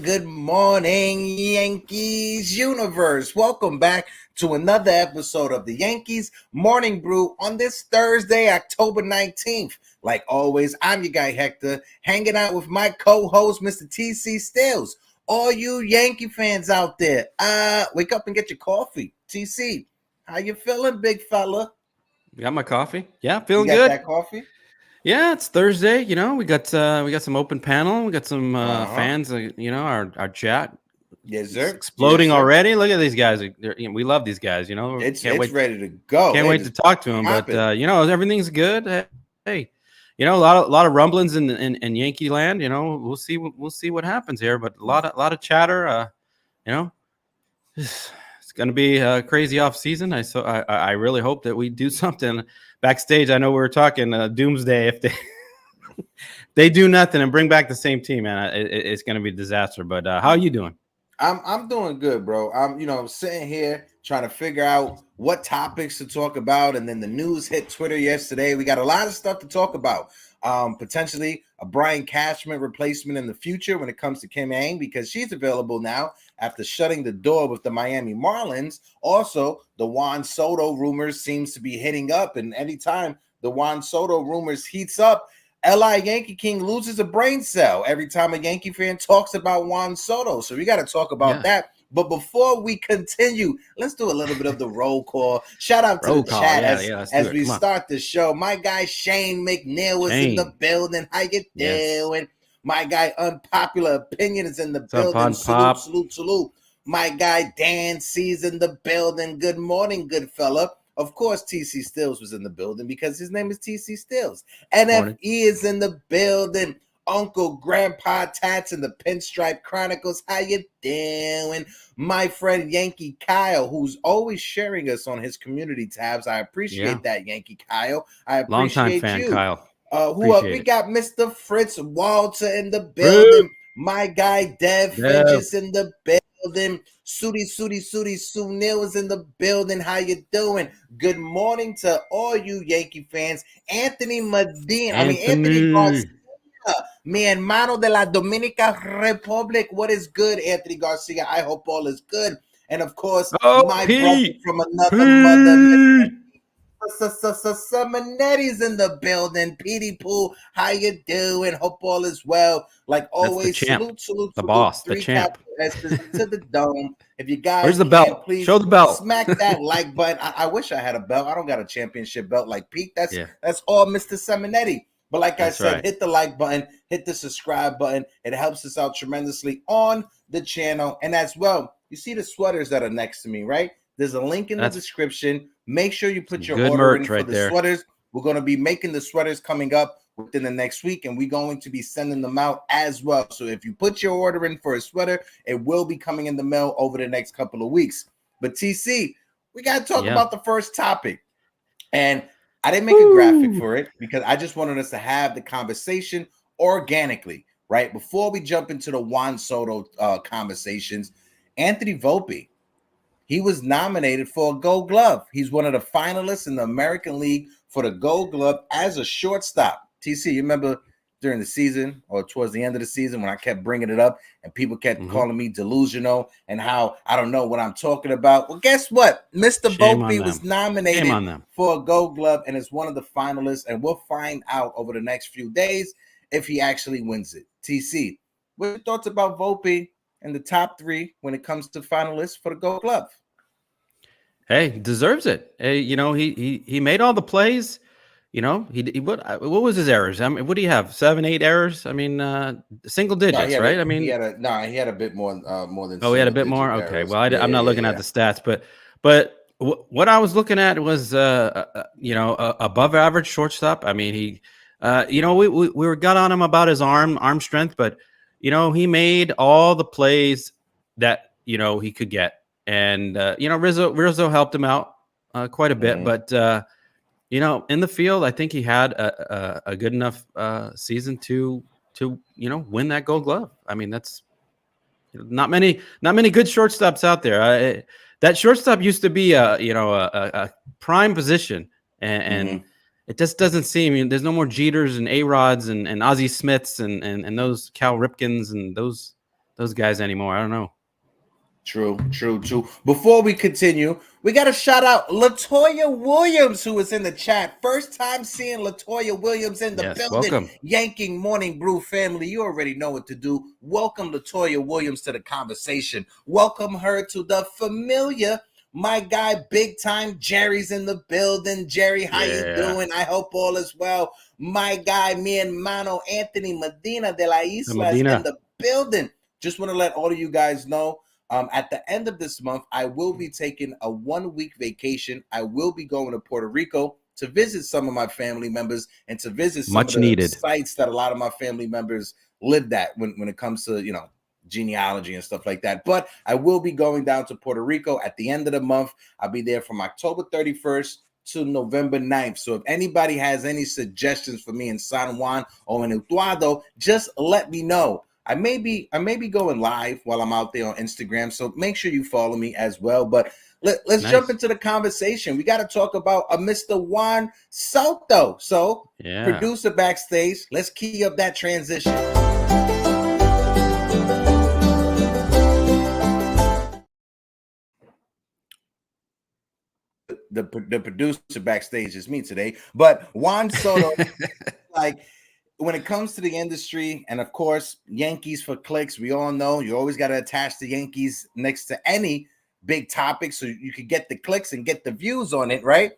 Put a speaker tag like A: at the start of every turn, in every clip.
A: Good morning, Yankees universe. Welcome back to another episode of the Yankees Morning Brew on this Thursday, October 19th. Like always, I'm your guy Hector, hanging out with my co-host, Mr. TC Stills. All you Yankee fans out there, wake up and get your coffee. TC, how you feeling, big fella?
B: You got my coffee? Yeah, feeling
A: good.
B: Good.
A: That coffee?
B: Yeah, it's Thursday. You know, we got some open panel. We got some fans. You know, our chat.
A: Yes, sir.
B: Exploding already. Look at these guys. We love these guys. You know,
A: it's ready to go.
B: Can't wait to talk to them. But you know, everything's good. Hey, you know, a lot of rumblings in Yankee land. You know, we'll see what happens here. But a lot of chatter. You know, it's going to be a crazy off season. I really hope that we do something backstage. I know we were talking doomsday if they do nothing and bring back the same team, man. It's going to be a disaster. But how are you doing?
A: I'm doing good, bro. I'm sitting here trying to figure out what topics to talk about, and then the news hit Twitter yesterday. We got a lot of stuff to talk about. Potentially a Brian Cashman replacement in the future when it comes to Kim Ng, because she's available now after shutting the door with the Miami Marlins. Also, the Juan Soto rumors seems to be hitting up, and anytime the Juan Soto rumors heats up, LI Yankee King loses a brain cell every time a Yankee fan talks about Juan Soto. So we got to talk about that. But before we continue, let's do a little bit of the roll call. Shout out to the chat as we start the show. My guy Shane McNeil is in the building. How you doing? My guy Unpopular Opinion is in the building. Salute. My guy Dan C's in the building. Good morning, good fella. Of course, TC Stills was in the building because his name is TC Stills. NFE is in the building. Uncle Grandpa Tats in the Pinstripe Chronicles. How you doing? My friend Yankee Kyle, who's always sharing us on his community tabs. I appreciate that, Yankee Kyle. I appreciate
B: long-time fan,
A: you.
B: Kyle.
A: We got Mr. Fritz Walter in the building. My guy Dev Finches in the building. Sooty Sunil is in the building. How you doing? Good morning to all you Yankee fans. Anthony Garcia, mi hermano de la Dominica Republic. What is good, Anthony Garcia? I hope all is good. And of course, my brother from another mother, Seminetti's in the building. Petey Pooh, how you doing? Hope all is well. Like always, salute,
B: the boss, the champ.
A: To the dome. If you guys,
B: where's the belt?
A: Please
B: show the belt.
A: Smack that like button. I wish I had a belt. I don't got a championship belt like Pete. That's all Mr. Seminetti. But like I said, hit the like button, hit the subscribe button. It helps us out tremendously on the channel. And as well, you see the sweaters that are next to me, right? There's a link in the description. Make sure you put your order in for the sweaters. We're going to be making the sweaters coming up within the next week, and we're going to be sending them out as well. So if you put your order in for a sweater, it will be coming in the mail over the next couple of weeks. But TC, we got to talk about the first topic. And I didn't make a graphic for it because I just wanted us to have the conversation organically, right? Before we jump into the Juan Soto conversations, Anthony Volpe, he was nominated for a Gold Glove. He's one of the finalists in the American League for the Gold Glove as a shortstop. TC, you remember during the season or towards the end of the season when I kept bringing it up and people kept calling me delusional and how I don't know what I'm talking about? Well, guess what? Mr. Volpe was nominated for a Gold Glove and is one of the finalists, and we'll find out over the next few days if he actually wins it. TC, what are your thoughts about Volpe in the top three when it comes to finalists for the Gold Glove?
B: Hey, deserves it. Hey, you know, he made all the plays. what was his errors? I mean, what do you have? 7, 8 errors? I mean, single digits, right? I mean,
A: he had a bit more than.
B: Oh, he had a bit more. Okay, well, I'm not looking at the stats, but what I was looking at was above average shortstop. I mean, he, we got on him about his arm strength, but he made all the plays that he could get, and Rizzo helped him out quite a bit, but in the field, I think he had a good enough season to win that Gold Glove. I mean, that's not many good shortstops out there. That shortstop used to be a prime position, and it just doesn't seem. There's no more Jeters and A-Rods and Ozzie Smiths and those Cal Ripkins and those guys anymore. I don't know.
A: True. Before we continue, we got to shout out LaToya Williams, who is in the chat. First time seeing LaToya Williams in the building.
B: Welcome.
A: Yanking Morning Brew family, you already know what to do. Welcome LaToya Williams to the conversation. Welcome her to the familiar. My guy, big time, Jerry's in the building. Jerry, how you doing? I hope all is well. My guy, mi hermano Anthony Medina de la Isla is in the building. Just want to let all of you guys know, at the end of this month, I will be taking a 1-week vacation. I will be going to Puerto Rico to visit some of my family members and to visit some of the sites that a lot of my family members lived at when it comes to, genealogy and stuff like that. But I will be going down to Puerto Rico at the end of the month. I'll be there from October 31st to November 9th. So if anybody has any suggestions for me in San Juan or in Utuado, just let me know. I may be going live while I'm out there on Instagram, so make sure you follow me as well. But let's jump into the conversation. We got to talk about Mr. Juan Soto. So, producer backstage, let's key up that transition. The producer backstage is me today, but Juan Soto, when it comes to the industry, and of course, Yankees for clicks, we all know you always got to attach the Yankees next to any big topic so you could get the clicks and get the views on it, right?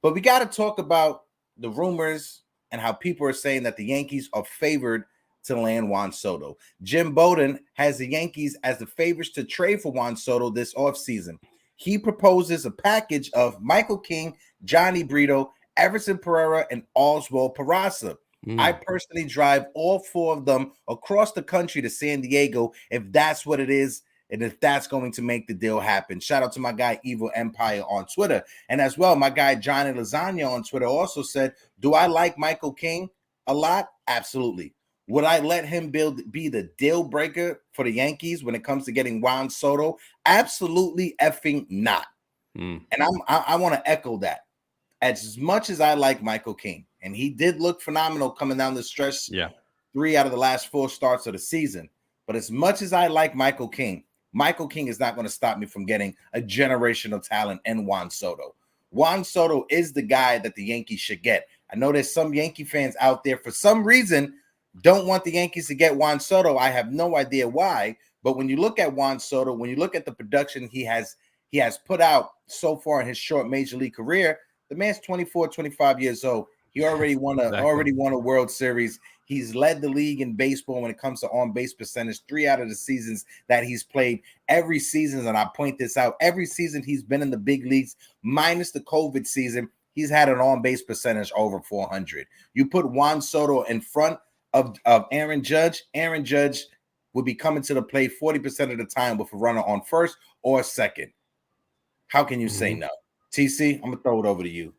A: But we got to talk about the rumors and how people are saying that the Yankees are favored to land Juan Soto. Jim Bowden has the Yankees as the favorites to trade for Juan Soto this offseason. He proposes a package of Michael King, Johnny Brito, Everson Pereira, and Oswald Peraza. I personally drive all 4 of them across the country to San Diego if that's what it is and if that's going to make the deal happen. Shout out to my guy Evil Empire on Twitter. And as well, my guy Johnny Lasagna on Twitter also said, do I like Michael King a lot? Absolutely. Would I let him be the deal breaker for the Yankees when it comes to getting Juan Soto? Absolutely effing not. And I want to echo that. As much as I like Michael King, and he did look phenomenal coming down the stretch, 3 out of the last 4 starts of the season. But as much as I like Michael King is not going to stop me from getting a generational talent in Juan Soto. Juan Soto is the guy that the Yankees should get. I know there's some Yankee fans out there for some reason don't want the Yankees to get Juan Soto. I have no idea why. But when you look at Juan Soto, when you look at the production he has put out so far in his short major league career, the man's 24, 25 years old. He already won a World Series. He's led the league in baseball when it comes to on-base percentage 3 out of the seasons that he's played. Every season, and I point this out, every season he's been in the big leagues, minus the COVID season, he's had an on-base percentage over 400. You put Juan Soto in front of Aaron Judge would be coming to the plate 40% of the time with a runner on first or second. How can you say no? TC, I'm going to throw it over to you.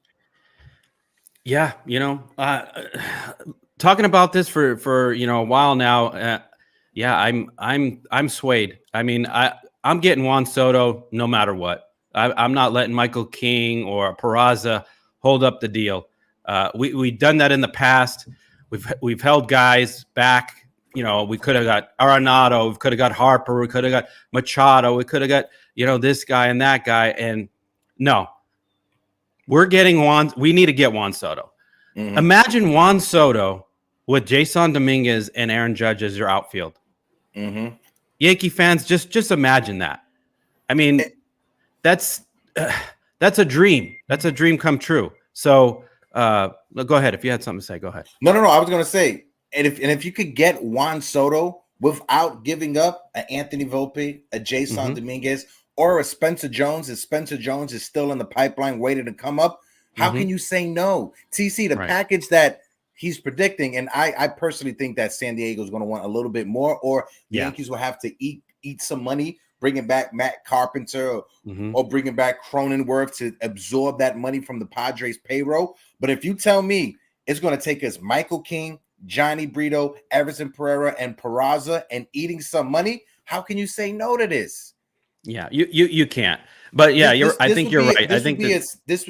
B: Yeah, talking about this for a while now. I'm swayed. I mean, I'm getting Juan Soto no matter what. I'm not letting Michael King or Peraza hold up the deal. We've done that in the past. We've held guys back. We could have got Arenado, we could have got Harper, we could have got Machado, we could have got this guy and that guy, and no. We're getting Juan. We need to get Juan Soto. Imagine Juan Soto with Jason Dominguez and Aaron Judge as your outfield. Yankee fans, just imagine that. I mean, that's a dream. That's a dream come true. So Go ahead. If you had something to say, go ahead.
A: No. I was going to say, and if you could get Juan Soto without giving up an Anthony Volpe, a Jason Dominguez, or a Spencer Jones, if Spencer Jones is still in the pipeline waiting to come up, how can you say no? TC, the package that he's predicting, and I personally think that San Diego is going to want a little bit more, or the Yankees will have to eat some money, bringing back Matt Carpenter or bringing back Cronenworth to absorb that money from the Padres payroll. But if you tell me it's going to take us Michael King, Johnny Brito, Everson Pereira, and Peraza and eating some money, how can you say no to this?
B: Yeah, you can't. But yeah, I think you're right. I think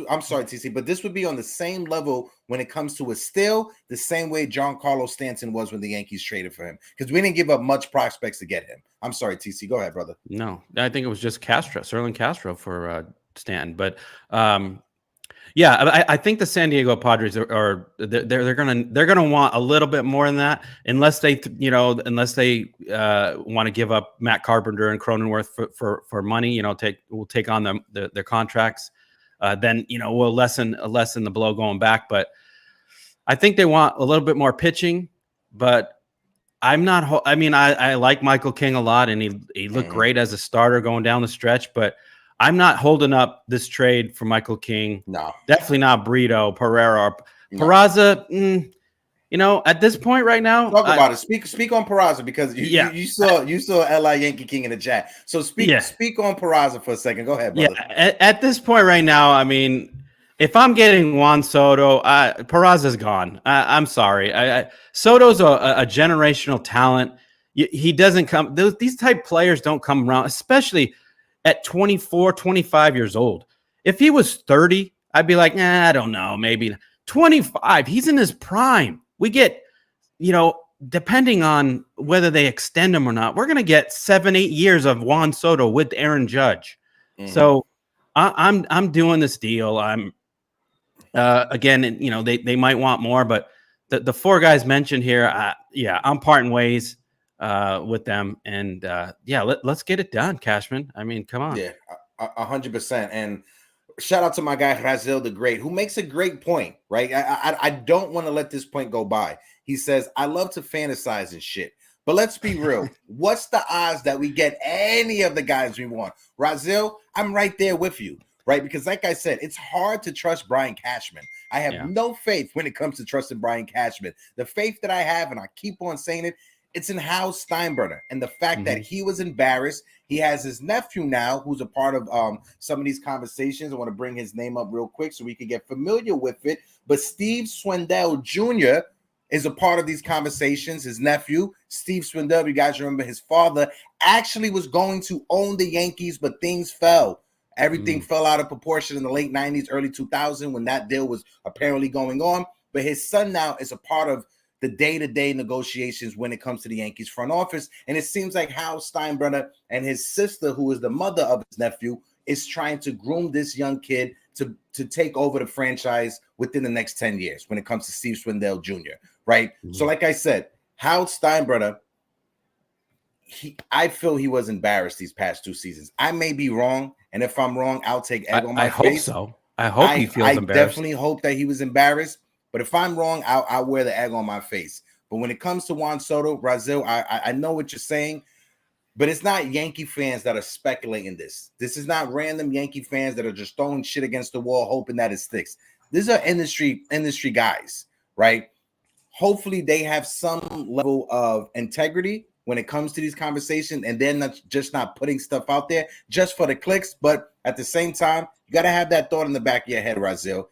A: I'm sorry, TC, but this would be on the same level when it comes to a steal, the same way Giancarlo Stanton was when the Yankees traded for him, because we didn't give up much prospects to get him. I'm sorry, TC. Go ahead, brother.
B: No, I think it was just Sterling Castro for Stanton, but yeah, I think the San Diego Padres are they're gonna want a little bit more than that, unless they want to give up Matt Carpenter and Cronenworth for money. We'll take on their contracts. Then we'll lessen the blow going back. But I think they want a little bit more pitching. But I'm not. I mean, I like Michael King a lot, and he looked great as a starter going down the stretch, but I'm not holding up this trade for Michael King.
A: No,
B: definitely not Brito, Pereira, Peraza. At this point right now,
A: talk about it. Speak on Peraza, because you saw LI Yankee King in the chat. So speak on Peraza for a second. Go ahead, brother.
B: Yeah, at this point right now, I mean, if I'm getting Juan Soto, Peraza's gone. I'm sorry. Soto's a generational talent. He doesn't come. These type players don't come around, especially at 24, 25 years old. If he was 30, I'd be like, I don't know, maybe 25. He's in his prime. We get, depending on whether they extend him or not, we're going to get 7-8 years of Juan Soto with Aaron Judge. So I'm doing this deal. I'm again, they might want more, but the four guys mentioned here, I'm parting ways with them, and let's get it done, Cashman. I mean, come on.
A: 100%. And shout out to my guy Razil the Great, who makes a great point, right? I don't want to let this point go by. He says, I love to fantasize and shit, but let's be real. What's the odds that we get any of the guys we want? Razil, I'm right there with you, right? Because like I said, it's hard to trust Brian Cashman. I have no faith when it comes to trusting Brian Cashman. The faith that I have, and I keep on saying it, it's in Hal Steinbrenner, and the fact that he was embarrassed. He has his nephew now, who's a part of some of these conversations. I want to bring his name up real quick so we can get familiar with it. But Steve Swindell Jr. is a part of these conversations. His nephew, Steve Swindell, you guys remember his father actually was going to own the Yankees, but things fell. Everything fell out of proportion in the late 90s, early 2000s when that deal was apparently going on. But his son now is a part of the day-to-day negotiations when it comes to the Yankees front office. And it seems like Hal Steinbrenner and his sister, who is the mother of his nephew, is trying to groom this young kid to take over the franchise within the next 10 years when it comes to Steve Swindell Jr., right? So like I said, Hal Steinbrenner, I feel he was embarrassed these past 2 seasons. I may be wrong, and if I'm wrong, I'll take egg on my face.
B: I hope so. I hope he feels embarrassed.
A: I definitely hope that he was embarrassed. But if I'm wrong, I'll wear the egg on my face. But when it comes to Juan Soto, Brazil, I know what you're saying, but it's not Yankee fans that are speculating this. This is not random Yankee fans that are just throwing shit against the wall, hoping that it sticks. These are industry guys, right? Hopefully they have some level of integrity when it comes to these conversations, and they're not putting stuff out there just for the clicks. But at the same time, you got to have that thought in the back of your head, Brazil.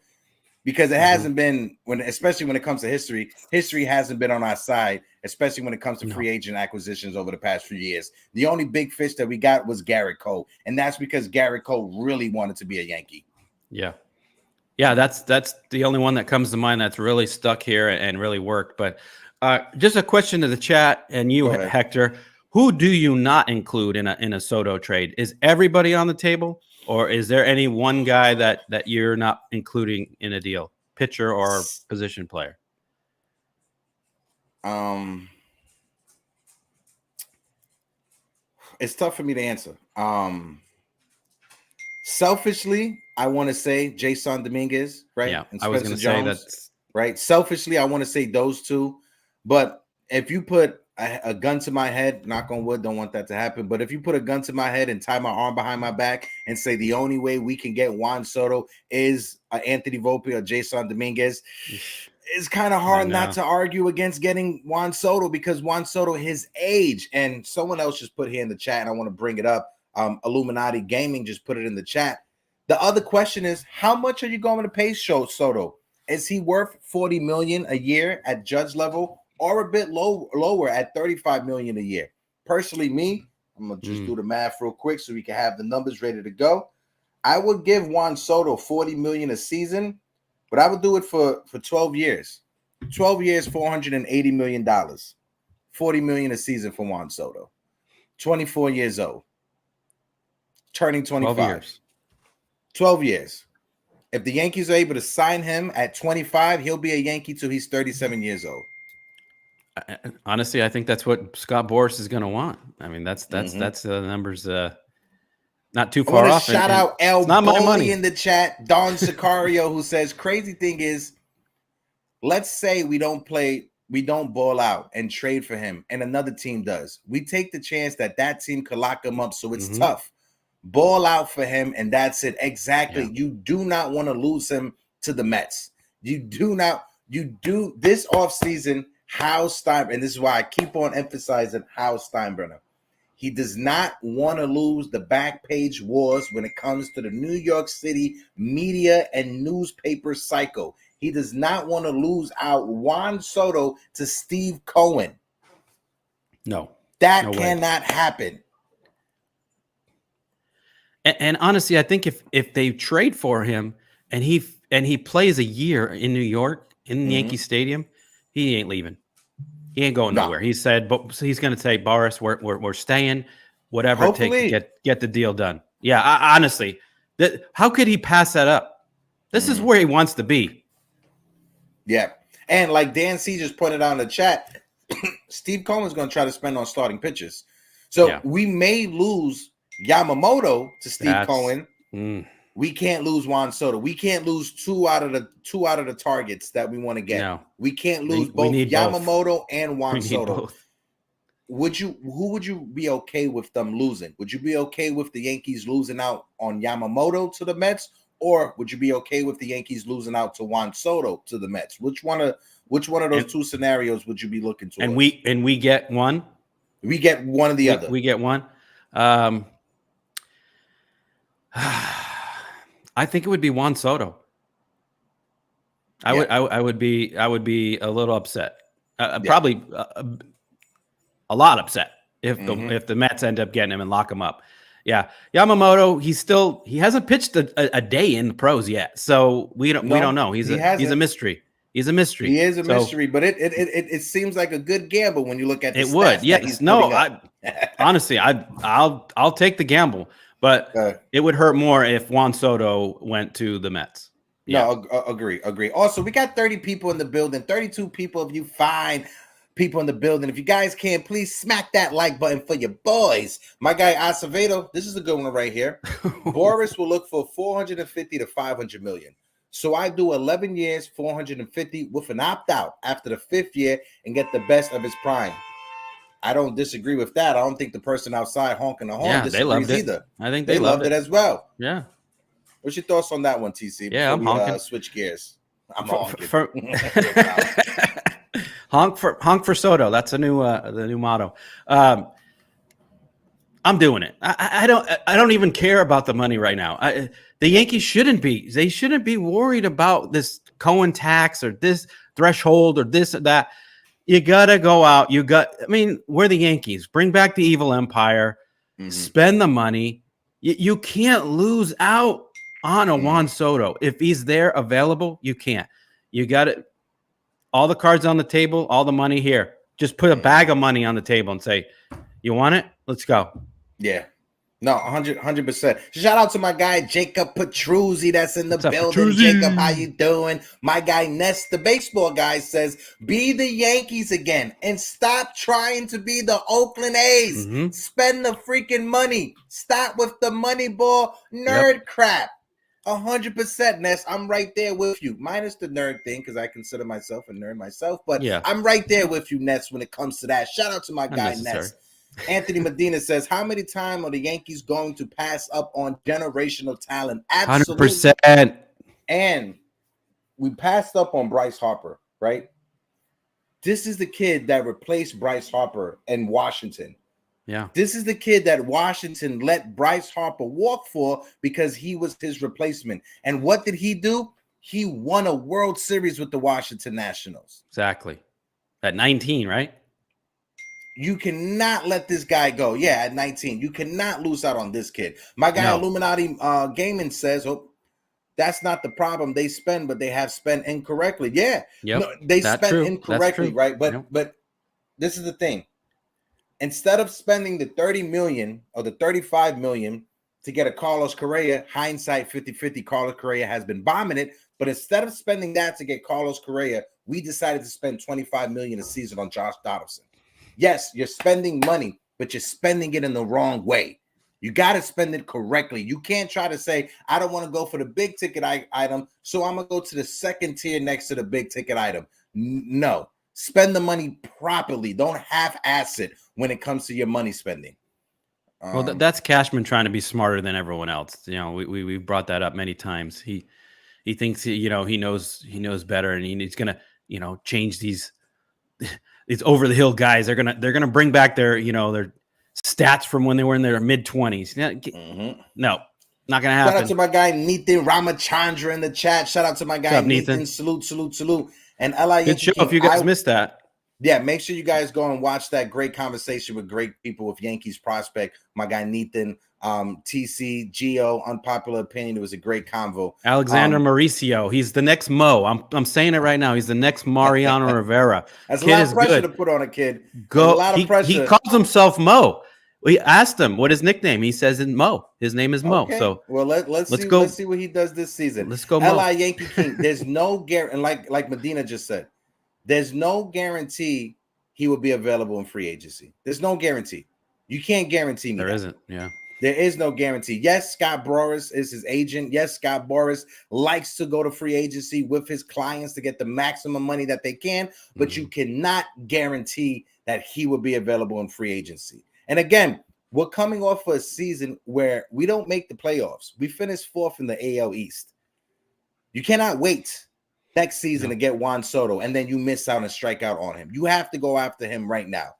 A: Because it hasn't been, especially when it comes to history hasn't been on our side, especially when it comes to free agent acquisitions over the past few years. The only big fish that we got was Garrett Cole, and that's because Garrett Cole really wanted to be a Yankee.
B: Yeah, that's the only one that comes to mind that's really stuck here and really worked. But just a question to the chat and you, Hector, who do you not include in a Soto trade? Is everybody on the table? Or is there any one guy that you're not including in a deal, pitcher or position player?
A: It's tough for me to answer. Selfishly, I want to say Jason Dominguez, right?
B: Yeah,
A: And
B: I was going
A: Spencer
B: to say
A: Jones,
B: that's
A: right? Selfishly, I want to say those two. But if you put a gun to my head, knock on wood, don't want that to happen. But if you put a gun to my head and tie my arm behind my back and say the only way we can get Juan Soto is Anthony Volpe or Jason Dominguez, it's kind of hard not to argue against getting Juan Soto, because Juan Soto, his age, and someone else just put here in the chat, and I want to bring it up. Illuminati Gaming just put it in the chat. The other question is, how much are you going to pay Soto? Is he worth $40 million a year at judge level, or a bit lower at $35 million a year? Personally, me, I'm gonna just do the math real quick so we can have the numbers ready to go. I would give Juan Soto $40 million a season, but I would do it for 12 years. 12 years, $480 million. $40 million a season for Juan Soto. 24 years old. Turning 25.
B: 12 years.
A: 12 years. If the Yankees are able to sign him at 25, he'll be a Yankee till he's 37 years old.
B: Honestly, I think that's what Scott Boras is going to want. I mean, that's the numbers. Not too far off.
A: Shout out El Bully in the chat, Don Sicario, who says, crazy thing is, let's say we don't ball out and trade for him, and another team does. We take the chance that team could lock him up, so it's tough. Ball out for him, and that's it. Exactly. Yeah. You do not want to lose him to the Mets. You do this offseason, Hal Steinbrenner, and this is why I keep on emphasizing Hal Steinbrenner. He does not want to lose the back page wars when it comes to the New York City media and newspaper cycle. He does not want to lose out Juan Soto to Steve Cohen.
B: No.
A: That cannot happen.
B: And honestly, I think if they trade for him and he plays a year in New York in Yankee Stadium, he ain't leaving. He ain't going nowhere. He said, but he's going to say, Boras, we're staying, whatever it takes to get the deal done. Yeah, honestly, how could he pass that up? This is where he wants to be.
A: Yeah, and like Dan C just pointed out in the chat, Steve Cohen's going to try to spend on starting pitchers. So we may lose Yamamoto to Steve Cohen. We can't lose Juan Soto. We can't lose two out of the targets that we want to get. No. We can't lose both Yamamoto and Juan Soto. Who would you be okay with them losing? Would you be okay with the Yankees losing out on Yamamoto to the Mets, or would you be okay with the Yankees losing out to Juan Soto to the Mets? Which one of those two scenarios would you be looking towards?
B: And we get one.
A: We get one or the other.
B: We get one. I think it would be Juan Soto. I would be a little upset. Probably a lot upset if the Mets end up getting him and lock him up. Yeah, Yamamoto, he hasn't pitched a day in the pros yet, so we don't know. He's a mystery. He's a mystery.
A: He is a mystery, but it seems like a good gamble when you look at the
B: stats. It would, yes. No, honestly, I'll take the gamble. But it would hurt more if Juan Soto went to the Mets.
A: Yeah. No, agree. Also, we got 30 people in the building, 32 people of you fine people in the building. If you guys can, please smack that like button for your boys. My guy Acevedo, this is a good one right here. Boras will look for 450 to 500 million. So I do 11 years, 450 with an opt-out after the 5th year and get the best of his prime. I don't disagree with that. I don't think the person outside honking the horn disagrees either.
B: I think
A: they loved it as well.
B: Yeah.
A: What's your thoughts on that one, TC?
B: Yeah, I'm honking.
A: Switch gears. I'm honking.
B: honk for Soto. That's the new motto. I'm doing it. I don't even care about the money right now. The Yankees shouldn't be. They shouldn't be worried about this Cohen tax or this threshold or this or that. You got to go out. We're the Yankees. Bring back the evil empire. Spend the money. You can't lose out on a Juan Soto. If he's there available, you can't. You got it. All the cards on the table, all the money here. Just put a bag of money on the table and say, you want it? Let's go.
A: Yeah. No, 100%. Shout out to my guy Jacob Petruzzi that's in the building.
B: Petruzzi?
A: Jacob, how you doing? My guy Ness, the baseball guy, says, be the Yankees again and stop trying to be the Oakland A's. Mm-hmm. Spend the freaking money. Stop with the money ball nerd crap. 100%, Ness. I'm right there with you. Minus the nerd thing, because I consider myself a nerd myself. But I'm right there with you, Ness, when it comes to that. Shout out to my guy, Ness. Anthony Medina says, how many times are the Yankees going to pass up on generational talent? Absolutely.
B: 100%.
A: And we passed up on Bryce Harper, right? This is the kid that replaced Bryce Harper in Washington.
B: Yeah.
A: This is the kid that Washington let Bryce Harper walk for because he was his replacement. And what did he do? He won a World Series with the Washington Nationals.
B: Exactly. At 19, right?
A: You cannot let this guy go. Yeah, at 19. You cannot lose out on this kid. My guy Illuminati Gaming says, oh, that's not the problem. They spend, but they have spent incorrectly. Yeah. No, they spent incorrectly, right? But this is the thing. Instead of spending the 30 million or the 35 million to get a Carlos Correa, hindsight 50-50, Carlos Correa has been bombing it. But instead of spending that to get Carlos Correa, we decided to spend 25 million a season on Josh Donaldson. Yes, you're spending money, but you're spending it in the wrong way. You got to spend it correctly. You can't try to say, I don't want to go for the big ticket item, so I'm going to go to the second tier next to the big ticket item. No, spend the money properly. Don't half-ass it when it comes to your money spending.
B: Well, that's Cashman trying to be smarter than everyone else. You know, we brought that up many times. He thinks he knows better, and he's going to change these over the hill guys. They're gonna bring back their stats from when they were in their mid-20s. No, not gonna happen.
A: Shout out to my guy Nathan Ramachandra in the chat. Shout out to my guy Nathan. Salute. And L.I.
B: Good show. If you guys missed that,
A: make sure you guys go and watch that great conversation with great people with Yankees prospect. My guy Nathan, TC, Geo, Unpopular Opinion. It was a great convo.
B: Alexander Mauricio. He's the next Mo. I'm saying it right now. He's the next Mariano Rivera.
A: That's a lot of pressure to put on a kid. A lot of pressure.
B: He calls himself Mo. We asked him what his nickname. He says in Mo. His name is Mo. Okay. So
A: let's see what he does this season.
B: Let's go, Mo.
A: L.I. Yankee King. There's no guarantee, like Medina just said. There's no guarantee he will be available in free agency. There's no guarantee. You can't guarantee me.
B: There isn't. Yeah.
A: There is no guarantee. Yes, Scott Boras is his agent. Yes, Scott Boras likes to go to free agency with his clients to get the maximum money that they can, but you cannot guarantee that he will be available in free agency. And again, we're coming off of a season where we don't make the playoffs. We finished 4th in the AL East. You cannot wait next season to get Juan Soto, and then you miss out and strike out on him. You have to go after him right now.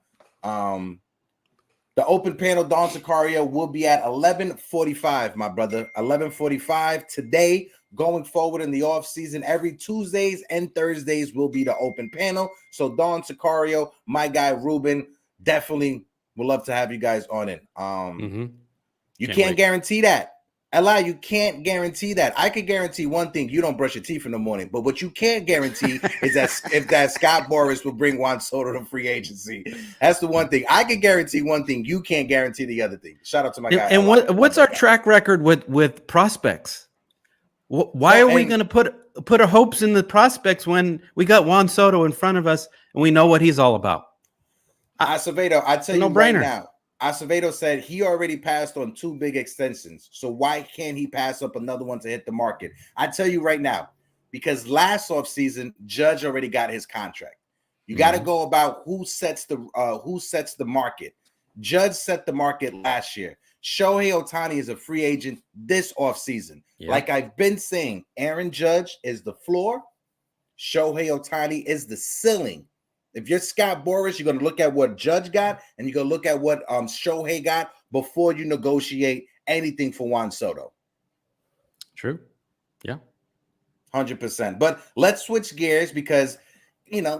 A: The open panel, Don Sicario, will be at 11:45, my brother. 11:45 today. Going forward in the offseason, every Tuesdays and Thursdays will be the open panel. So Don Sicario, my guy Ruben, definitely would love to have you guys on it. You can't guarantee that. Eli, you can't guarantee that. I could guarantee one thing: you don't brush your teeth in the morning. But what you can't guarantee is that Scott Boras will bring Juan Soto to free agency. That's the one thing. I can guarantee one thing. You can't guarantee the other thing. Shout out to my guy.
B: And what's our track record with prospects? Why are we going to put our hopes in the prospects when we got Juan Soto in front of us and we know what he's all about?
A: Acevedo, I tell you right now. Acevedo said he already passed on 2 big extensions. So why can't he pass up another one to hit the market? I tell you right now, because last offseason, Judge already got his contract. You got to go about who sets the market. Judge set the market last year. Shohei Ohtani is a free agent this offseason. Yeah. Like I've been saying, Aaron Judge is the floor. Shohei Ohtani is the ceiling. If you're Scott Boras, you're going to look at what Judge got, and you're going to look at what Shohei got before you negotiate anything for Juan Soto.
B: True. Yeah.
A: 100%. But let's switch gears because,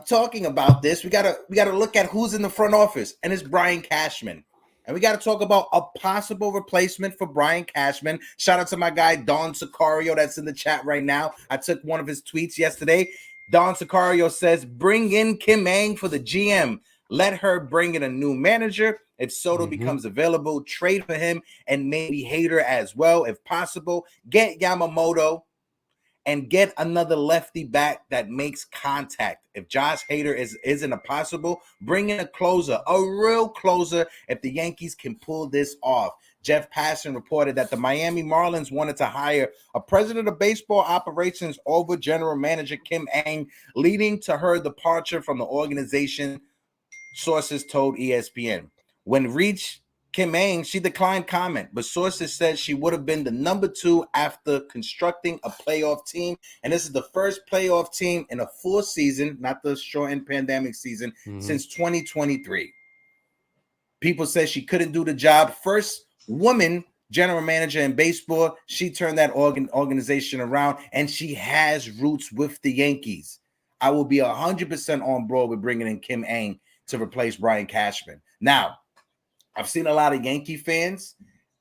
A: talking about this, we gotta look at who's in the front office, and it's Brian Cashman. And we got to talk about a possible replacement for Brian Cashman. Shout out to my guy, Don Sicario, that's in the chat right now. I took one of his tweets yesterday. Don Sicario says, bring in Kim Ang for the GM. Let her bring in a new manager If Soto becomes available, trade for him and maybe Hector as well, if possible. Get Yamamoto and get another lefty back that makes contact. If Josh Hector isn't a possible, bring in a closer, a real closer, if the Yankees can pull this off. Jeff Passan reported that the Miami Marlins wanted to hire a president of baseball operations over general manager Kim Ng, leading to her departure from the organization, sources told ESPN. When reached Kim Ng, she declined comment, but sources said she would have been the number 2 after constructing a playoff team. And this is the first playoff team in a full season, not the shortened pandemic season, since 2023. People said she couldn't do the job. First woman general manager in baseball. She turned that organization around, and she has roots with the Yankees. I will be 100% on board with bringing in Kim Ng to replace Brian Cashman. Now, I've seen a lot of Yankee fans,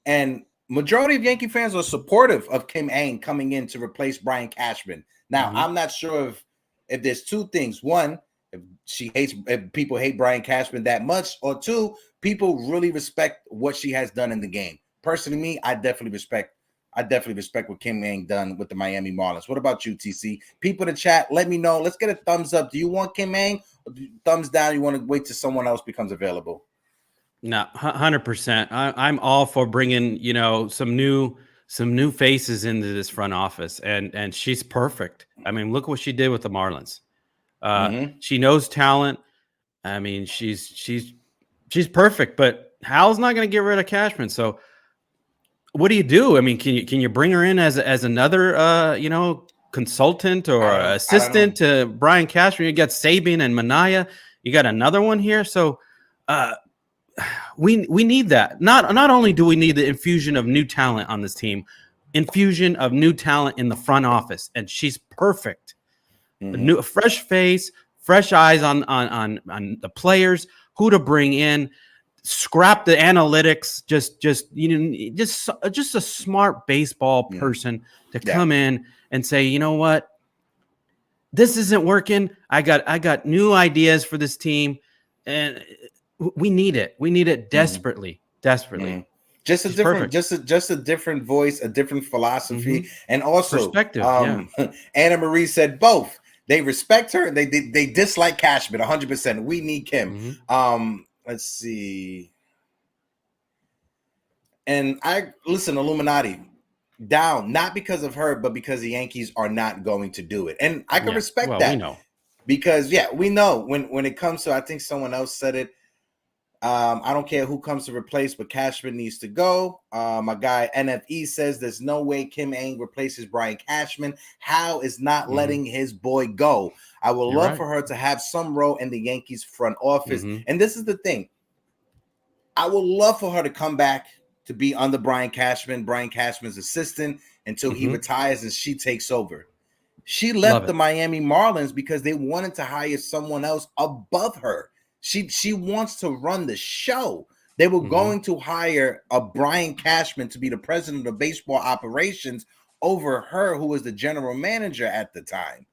A: and majority of Yankee fans are supportive of Kim Ng coming in to replace Brian Cashman. Now, I'm not sure if there's two things. One, if people hate Brian Cashman that much, or two, people really respect what she has done in the game. Personally, me, I definitely respect what Kim Ng done with the Miami Marlins. What about you, TC? People in the chat, let me know. Let's get a thumbs up. Do you want Kim Ng? Or thumbs down? You want to wait till someone else becomes available?
B: No, 100%. I'm all for bringing, some new faces into this front office, and she's perfect. I mean, look what she did with the Marlins. She knows talent. I mean, she's perfect. But Hal's not going to get rid of Cashman. So, what do you do? I mean, can you bring her in as another consultant or assistant to Brian Cashman? You got Sabian and Manaya. You got another one here. So, we need that. Not only do we need the infusion of new talent on this team, infusion of new talent in the front office, and she's perfect. A fresh face, fresh eyes on the players, who to bring in, scrap the analytics. Just a smart baseball person to come in and say, you know what, this isn't working. I got new ideas for this team, and we need it. We need it desperately. Just a different voice, a different philosophy, and also
A: perspective. Anna Marie said both. They respect her and they dislike Cashman 100%. We need Kim. Let's see. And I listen, Illuminati down, not because of her, but because the Yankees are not going to do it. And I can respect that. We know. Because we know when it comes to, I think someone else said it. I don't care who comes to replace, but Cashman needs to go. My guy NFE says there's no way Kim Ng replaces Brian Cashman. Hal is not letting his boy go. I would love for her to have some role in the Yankees front office. And this is the thing. I would love for her to come back to be under Brian Cashman's assistant until he retires and she takes over. She left the Miami Marlins because they wanted to hire someone else above her. She wants to run the show. They were going to hire a Brian Cashman to be the president of baseball operations over her, who was the general manager at the time.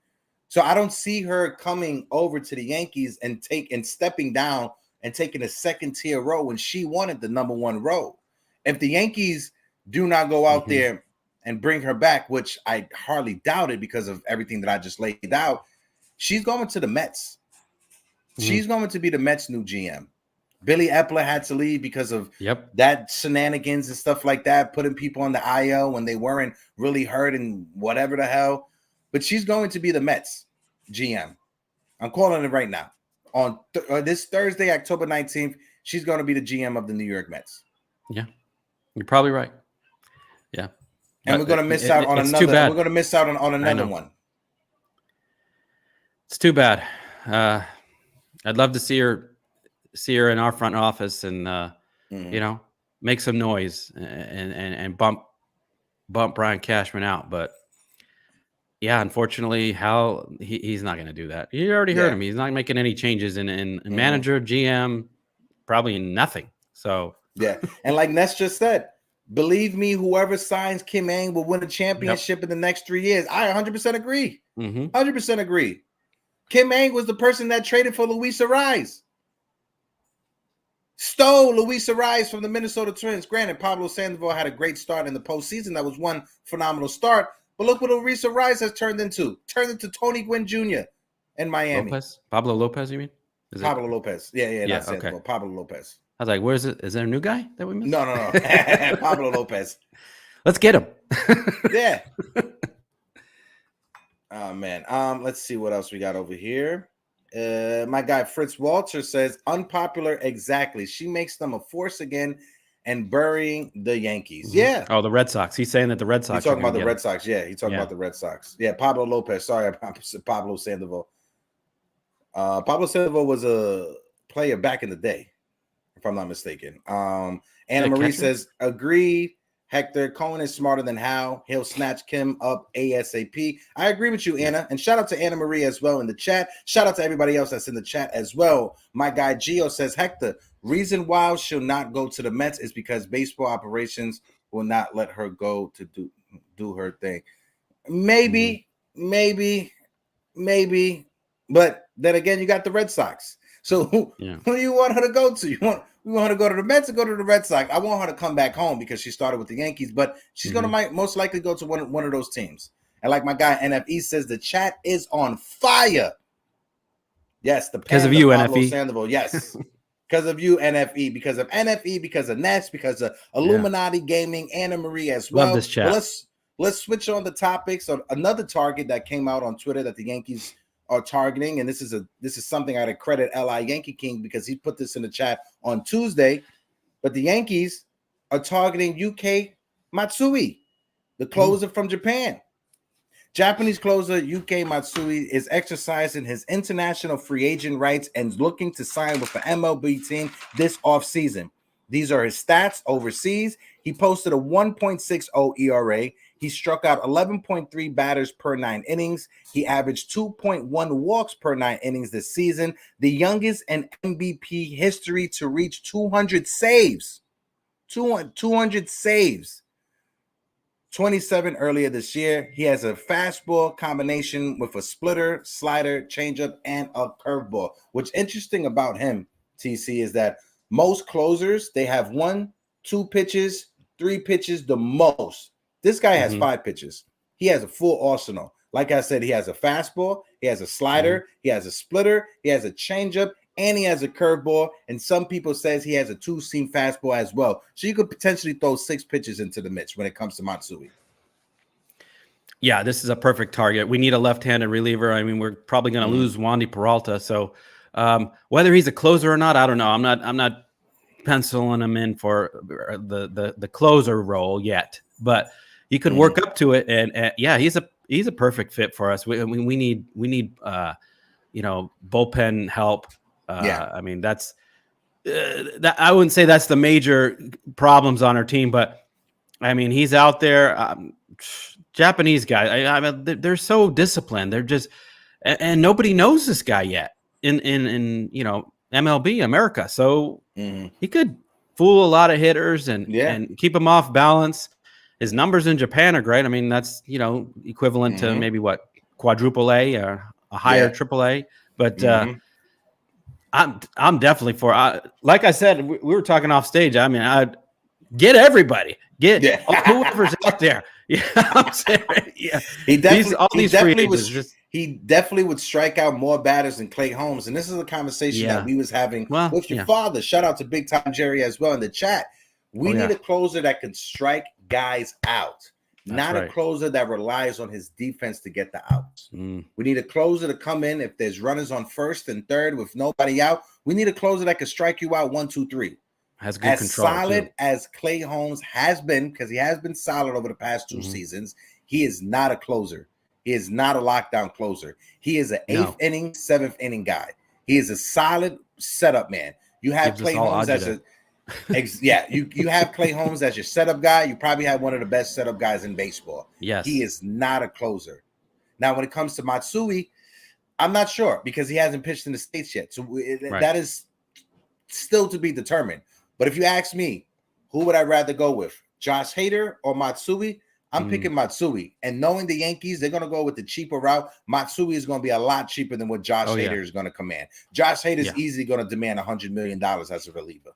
A: So I don't see her coming over to the Yankees and stepping down and taking a second tier role when she wanted the number 1 role. If the Yankees do not go out there and bring her back, which I hardly doubt it because of everything that I just laid out, she's going to the Mets. She's going to be the Mets' new GM. Billy Epler had to leave because of that shenanigans and stuff like that, putting people on the IL when they weren't really hurt and whatever the hell. But she's going to be the Mets GM. I'm calling it right now. On this Thursday, October 19th, she's going to be the GM of the New York Mets. Yeah,
B: you're probably right. Yeah.
A: And we're going to miss out on another. We're going to miss out on another one.
B: It's too bad. I'd love to see her in our front office and make some noise and bump Brian Cashman out. But yeah, unfortunately, Hal he's not going to do that. You already heard him. He's not making any changes in manager, GM, probably nothing. So
A: and like Ness just said, believe me, whoever signs Kim Ng will win a championship in the next 3 years. I 100% agree. 100% agree. Kim Ng was the person that traded for Luis Ariz. Luis Arias from the Minnesota Twins. Granted, Pablo Sandoval had a great start in the postseason. That was one phenomenal start. But look what Luis Arias has turned into. Turned into Tony Gwynn Jr. in Miami.
B: Pablo Lopez, you mean?
A: Pablo Lopez. Yeah, not Sandoval.
B: Okay.
A: Pablo Lopez.
B: I was like, where is it? Is there a new guy that we missed?
A: No. Pablo Lopez.
B: Let's get him.
A: Yeah. Oh, man. Let's see what else we got over here. My guy Fritz Walter says, unpopular exactly. She makes them a force again and burying the Yankees.
B: Mm-hmm.
A: Yeah.
B: Oh, the Red Sox. He's saying that the Red Sox.
A: He's talking about the Red Sox. Yeah, he's talking about the Red Sox. Yeah, Pablo Lopez. Sorry, Pablo Sandoval. Pablo Sandoval was a player back in the day, if I'm not mistaken. Anna Marie says, agreed. Hector, Cohen is smarter than Howe. He'll snatch Kim up ASAP. I agree with you, Anna. And shout out to Anna Marie as well in the chat. Shout out to everybody else that's in the chat as well. My guy Gio says, Hector, reason why she'll not go to the Mets is because baseball operations will not let her go to do her thing. Maybe. But then again, you got the Red Sox. So who do you want her to go to? We want her to go to the Mets or go to the Red Sox? I want her to come back home because she started with the Yankees, but she's going to most likely go to one of those teams. And like my guy NFE says, the chat is on fire. Yes,
B: because of you,
A: Pablo
B: NFE.
A: Sandoval. Yes, because of you, NFE. Because of NFE. Because of Ness. Because of Illuminati Gaming, Anna Marie as well.
B: Love this chat.
A: Well, let's switch on the topics. So another target that came out on Twitter that the Yankees are targeting, and this is something I credit Li Yankee King because he put this in the chat on Tuesday. But the Yankees are targeting UK Matsui, the closer from Japan. Japanese closer UK Matsui is exercising his international free agent rights and looking to sign with an MLB team this offseason. These are his stats overseas. He posted a 1.60 ERA. He struck out 11.3 batters per 9 innings. He averaged 2.1 walks per 9 innings this season, the youngest in MVP history to reach 200 saves. 200 saves. 27 earlier this year. He has a fastball combination with a splitter, slider, changeup, and a curveball. What's interesting about him, TC, is that most closers, they have 1, 2 pitches, 3 pitches the most. This guy has 5 pitches. He has a full arsenal. Like I said, he has a fastball, he has a slider, he has a splitter, he has a changeup, and he has a curveball. And some people says he has a 2-seam fastball as well. So you could potentially throw 6 pitches into the mix when it comes to Matsui.
B: Yeah, this is a perfect target. We need a left-handed reliever. I mean, we're probably going to lose Wandy Peralta. So whether he's a closer or not, I don't know. I'm not penciling him in for the closer role yet, but he could work up to it. And yeah, he's a perfect fit for us. We need bullpen help. I mean, that's that. I wouldn't say that's the major problems on our team, but I mean, he's out there. Japanese guys, I mean, they're so disciplined. They're just, and nobody knows this guy yet in MLB America. So he could fool a lot of hitters and keep them off balance. His numbers in Japan are great. I mean, that's equivalent to maybe what, quadruple A or a higher triple A. But I'm definitely for. Like I said, we were talking off stage. I mean, I'd get everybody, whoever's out there. Yeah, I'm saying,
A: he definitely would strike out more batters than Clay Holmes. And this is a conversation that we was having with your father. Shout out to Big Time Jerry as well in the chat. We need a closer that can strike guys out, not a closer that relies on his defense to get the outs. We need a closer to come in if there's runners on first and third with nobody out. We need a closer that can strike you out 1, 2, 3.
B: Has good control.
A: Solid as Clay Holmes has been, because he has been solid over the past 2 seasons, he is not a closer. He is not a lockdown closer. He is an 8th inning, 7th inning guy. He is a solid setup man. You have Clay Holmes as you have Clay Holmes as your setup guy. You probably have one of the best setup guys in baseball.
B: Yes.
A: He is not a closer. Now, when it comes to Matsui, I'm not sure because he hasn't pitched in the States yet. So that is still to be determined. But if you ask me, who would I rather go with, Josh Hader or Matsui? I'm picking Matsui. And knowing the Yankees, they're going to go with the cheaper route. Matsui is going to be a lot cheaper than what Josh Hader is going to command. Josh Hader is easily going to demand $100 million as a reliever.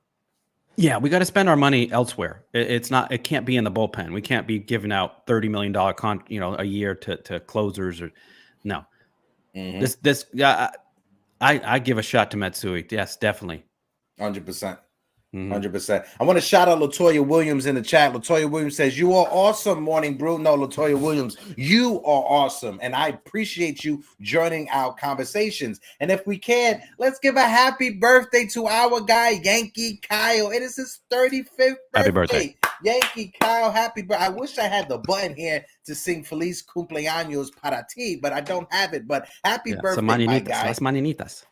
B: Yeah, we got to spend our money elsewhere. It can't be in the bullpen. We can't be giving out $30 million a year to closers or no. I give a shot to Matsui. Yes, definitely.
A: 100%. 100%. I want to shout out Latoya Williams in the chat. Latoya Williams says, "You are awesome, Morning Brew." No, Latoya Williams, you are awesome. And I appreciate you joining our conversations. And if we can, let's give a happy birthday to our guy, Yankee Kyle. It is his 35th birthday.
B: Happy birthday.
A: Yankee Kyle, happy birthday. I wish I had the button here to sing Feliz Cumpleaños para ti, but I don't have it. But happy birthday, my guy.
B: Las maninitas.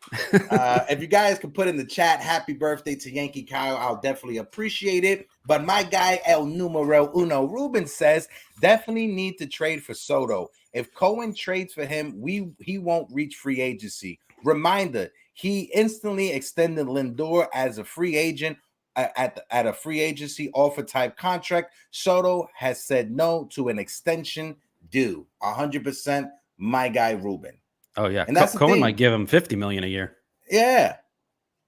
A: If you guys could put in the chat, happy birthday to Yankee Kyle, I'll definitely appreciate it. But my guy, El Numero Uno Ruben says, definitely need to trade for Soto. If Cohen trades for him, he won't reach free agency. Reminder, he instantly extended Lindor as a free agent at a free agency offer type contract. Soto has said no to an extension due. 100%, my guy Ruben.
B: Oh yeah, and that's Cohen might give him $50 million a year.
A: Yeah,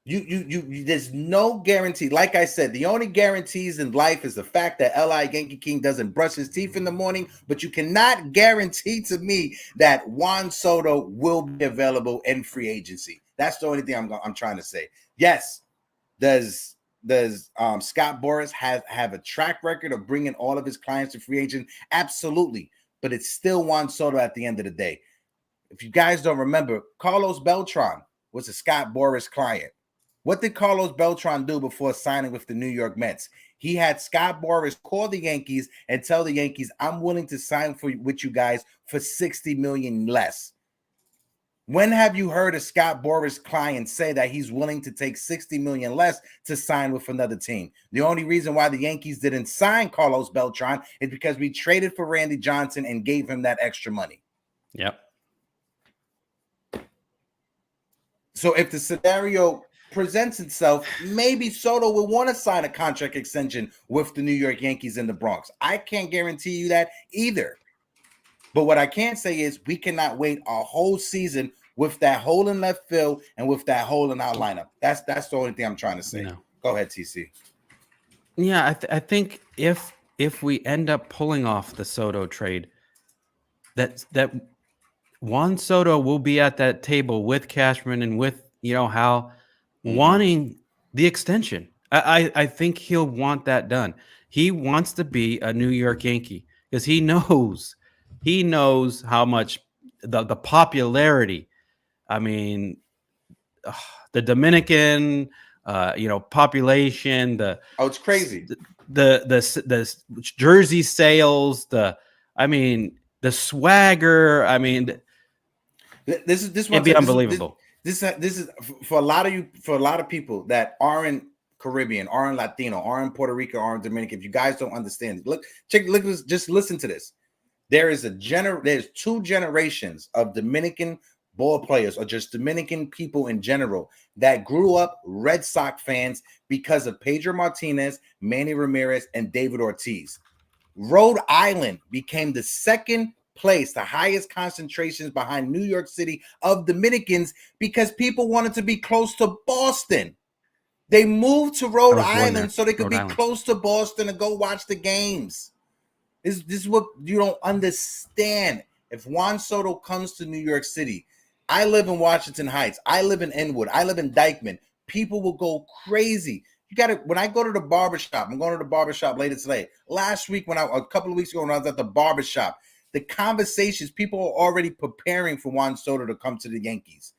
A: you. There's no guarantee. Like I said, the only guarantees in life is the fact that L.I. Yankee King doesn't brush his teeth in the morning. But you cannot guarantee to me that Juan Soto will be available in free agency. That's the only thing I'm trying to say. Yes, does Scott Boras have a track record of bringing all of his clients to free agent? Absolutely, but it's still Juan Soto at the end of the day. If you guys don't remember, Carlos Beltran was a Scott Boras client. What did Carlos Beltran do before signing with the New York Mets? He had Scott Boras call the Yankees and tell the Yankees, "I'm willing to sign with you guys for $60 million less." When have you heard a Scott Boras client say that he's willing to take $60 million less to sign with another team? The only reason why the Yankees didn't sign Carlos Beltran is because we traded for Randy Johnson and gave him that extra money.
B: Yep.
A: So if the scenario presents itself, maybe Soto will want to sign a contract extension with the New York Yankees in the Bronx. I can't guarantee you that either. But what I can say is we cannot wait a whole season with that hole in left field and with that hole in our lineup. That's the only thing I'm trying to say. No. Go ahead, TC.
B: Yeah, I think if we end up pulling off the Soto trade, that Juan Soto will be at that table with Cashman and with Hal, wanting the extension. I think he'll want that done. He wants to be a New York Yankee because he knows how much the popularity. I mean, the Dominican, population.
A: It's crazy.
B: The jersey sales. The swagger. I mean,
A: this
B: it'd be unbelievable.
A: This is for a lot of people that aren't Caribbean, aren't Latino, aren't Puerto Rican, aren't Dominican. If you guys don't understand, just listen to this. There's 2 generations of Dominican ball players or just Dominican people in general that grew up Red Sox fans because of Pedro Martinez, Manny Ramirez, and David Ortiz. Rhode Island became the second place, the highest concentrations behind New York City of Dominicans because people wanted to be close to Boston. They moved to Rhode Island so they could be close to Boston and go watch the games. This is what you don't understand. If Juan Soto comes to New York City, I live in Washington Heights. I live in Inwood. I live in Dykeman. People will go crazy. When I go to the barbershop, I'm going to the barbershop later today. Last week, a couple of weeks ago when I was at the barbershop, the conversations, people are already preparing for Juan Soto to come to the Yankees.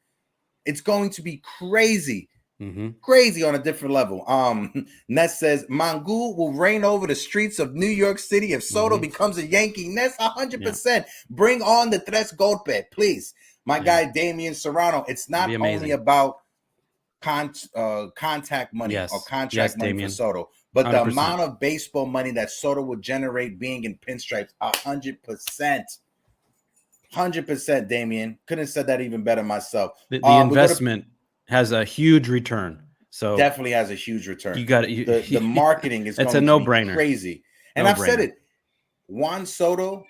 A: It's going to be crazy. Crazy on a different level. Ness says Mangu will reign over the streets of New York City if Soto becomes a Yankee. Ness 100%. Yeah. Bring on the tres golpe, please. My guy Damian Serrano. It's not only about contact money or contract money
B: Damian.
A: for Soto, but
B: 100%.
A: The amount of baseball money that Soto would generate being in pinstripes. 100%. 100%, Damian. Couldn't have said that even better myself.
B: The investment has a huge return. So
A: definitely has a huge return.
B: You got
A: the marketing is
B: it's a no-brainer.
A: Crazy. And I've said it. Juan Soto,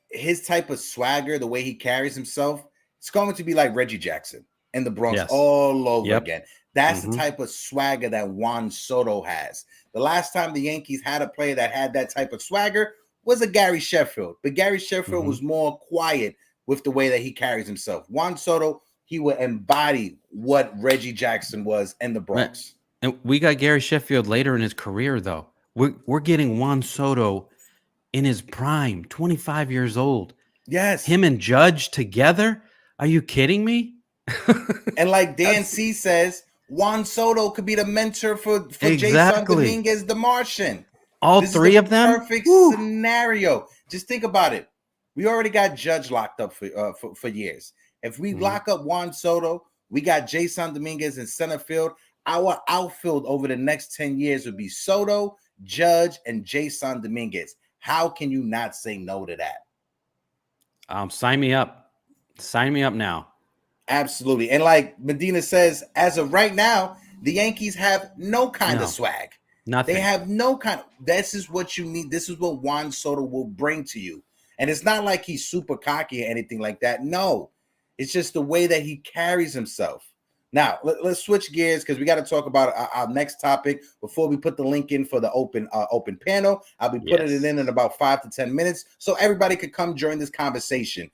A: his type of swagger, the way he carries himself, it's going to be like Reggie Jackson in the Bronx all over again. That's the type of swagger that Juan Soto has. The last time the Yankees had a player that had that type of swagger was a Gary Sheffield. But Gary Sheffield was more quiet with the way that he carries himself. Juan Soto, he would embody what Reggie Jackson was in the Bronx.
B: And we got Gary Sheffield later in his career, though. We're getting Juan Soto in his prime, 25 years old.
A: Yes.
B: Him and Judge together? Are you kidding me?
A: And like Dan C says, Juan Soto could be the mentor for Jason Dominguez, the Martian.
B: All three of them?
A: Perfect scenario. Just think about it. We already got Judge locked up for years. If we lock up Juan Soto, we got Jason Dominguez in center field. Our outfield over the next 10 years would be Soto, Judge, and Jason Dominguez. How can you not say no to that?
B: Sign me up. Sign me up now.
A: Absolutely. And like Medina says, as of right now, the Yankees have no kind of swag.
B: Nothing.
A: They have no kind of, this is what you need. This is what Juan Soto will bring to you. And it's not like he's super cocky or anything like that. No, it's just the way that he carries himself. Now, let's switch gears because we got to talk about our next topic before we put the link in for the open panel. I'll be putting it in about 5 to 10 minutes so everybody could come join this conversation.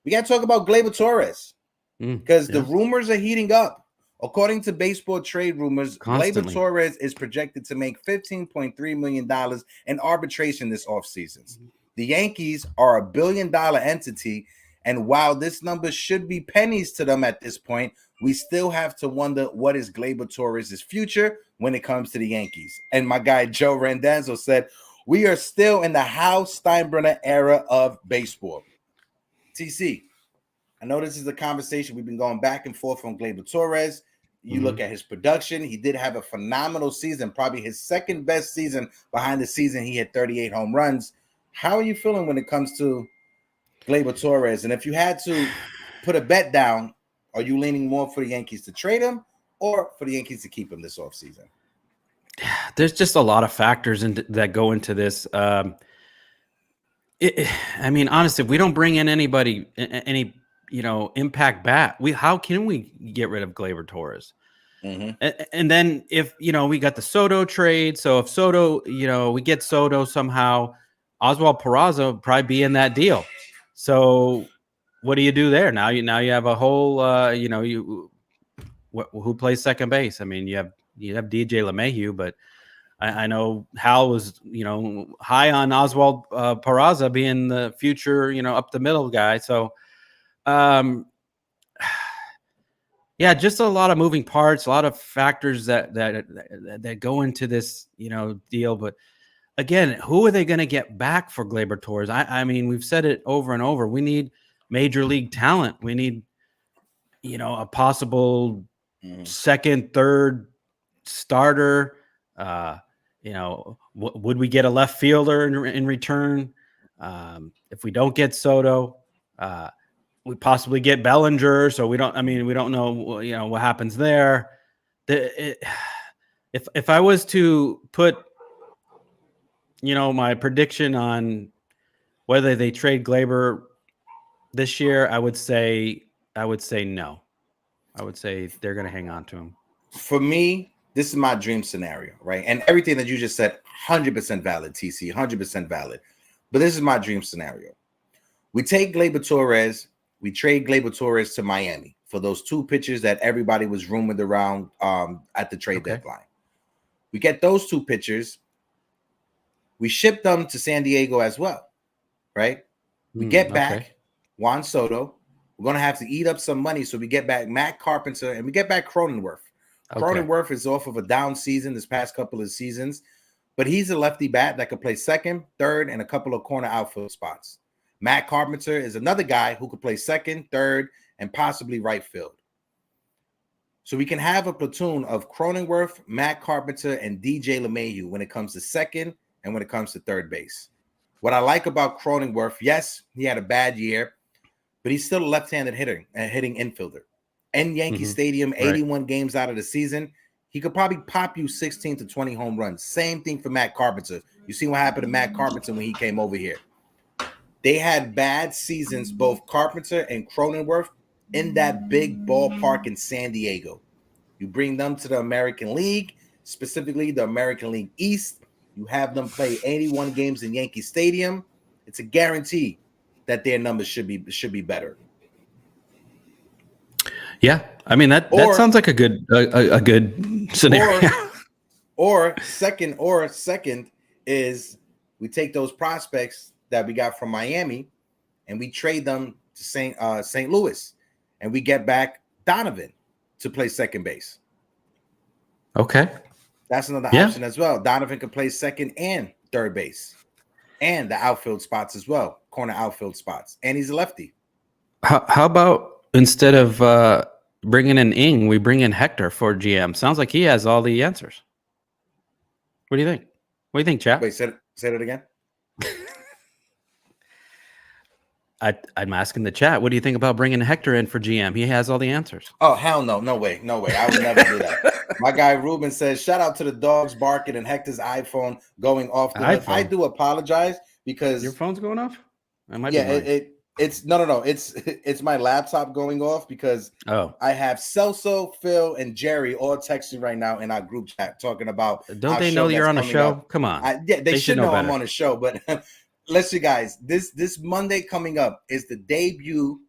A: We got to talk about Gleyber Torres because the rumors are heating up. According to baseball trade rumors, Gleyber Torres is projected to make $15.3 million in arbitration this offseason. The Yankees are $1 billion entity, and while this number should be pennies to them at this point, we still have to wonder what is Gleyber Torres' future when it comes to the Yankees. And my guy Joe Randazzo said, we are still in the Hal Steinbrenner era of baseball. TC, I know this is a conversation we've been going back and forth on Gleyber Torres. You look at his production. He did have a phenomenal season, probably his second best season behind the season. He had 38 home runs. How are you feeling when it comes to Gleyber Torres? And if you had to put a bet down, are you leaning more for the Yankees to trade him or for the Yankees to keep him this offseason?
B: There's just a lot of factors that go into this. I mean, honestly, if we don't bring in anybody, any impact bat, how can we get rid of Gleyber Torres? And then if we got the Soto trade, so if Soto, we get Soto somehow, Oswald Peraza would probably be in that deal. So what do you do there? Now you have a whole who plays second base? I mean, you have DJ LeMahieu, but I know Hal was high on Oswald Peraza being the future up the middle guy. So yeah, just a lot of moving parts, a lot of factors that go into this deal. But again, who are they going to get back for Gleyber Torres? I mean, we've said it over and over. We need major league talent. We need, a possible second, third starter. Would we get a left fielder in return? If we don't get Soto, we possibly get Bellinger. So we don't know, what happens there. If I was to put, my prediction on whether they trade Gleyber this year, I would say no. I would say they're going to hang on to him.
A: For me, this is my dream scenario, right? And everything that you just said, 100% valid, TC, 100% valid. But this is my dream scenario. We take Gleyber Torres, we trade Gleyber Torres to Miami for those 2 pitchers that everybody was rumored around at the trade deadline. We get those 2 pitchers. We ship them to San Diego as well, right? We get back Juan Soto. We're going to have to eat up some money, so we get back Matt Carpenter and we get back Cronenworth. Cronenworth is off of a down season this past couple of seasons, but he's a lefty bat that could play second, third, and a couple of corner outfield spots. Matt Carpenter is another guy who could play second, third, and possibly right field. So we can have a platoon of Cronenworth, Matt Carpenter, and DJ LeMahieu when it comes to second and when it comes to third base. What I like about Cronenworth, yes, he had a bad year, but he's still a left-handed hitting infielder. In Yankee Stadium, 81 games out of the season, he could probably pop you 16 to 20 home runs. Same thing for Matt Carpenter. You see what happened to Matt Carpenter when he came over here. They had bad seasons, both Carpenter and Cronenworth, in that big ballpark in San Diego. You bring them to the American League, specifically the American League East. You have them play 81 games in Yankee Stadium. It's a guarantee that their numbers should be better.
B: Yeah, I mean that sounds like a good scenario.
A: Or second is we take those prospects that we got from Miami and we trade them to St. Louis, and we get back Donovan to play second base.
B: Okay,
A: that's another option as well. Donovan can play second and third base, and the outfield spots as well, corner outfield spots, and he's a lefty.
B: How about instead of bringing in Ing, we bring in Hector for GM? Sounds like he has all the answers. What do you think? What do you think, Chap?
A: Wait, say that again.
B: I'm asking the chat. What do you think about bringing Hector in for GM? He has all the answers.
A: Oh, hell no. No way. I would never do that. My guy Ruben says, shout out to the dogs barking and Hector's iPhone going off. I do apologize because
B: your phone's going off?
A: It's no. It's my laptop going off because I have Celso, Phil, and Jerry all texting right now in our group chat talking about.
B: Don't they know you're on a show? Come on.
A: They should know I'm on a show, but listen, guys, this Monday coming up is the debut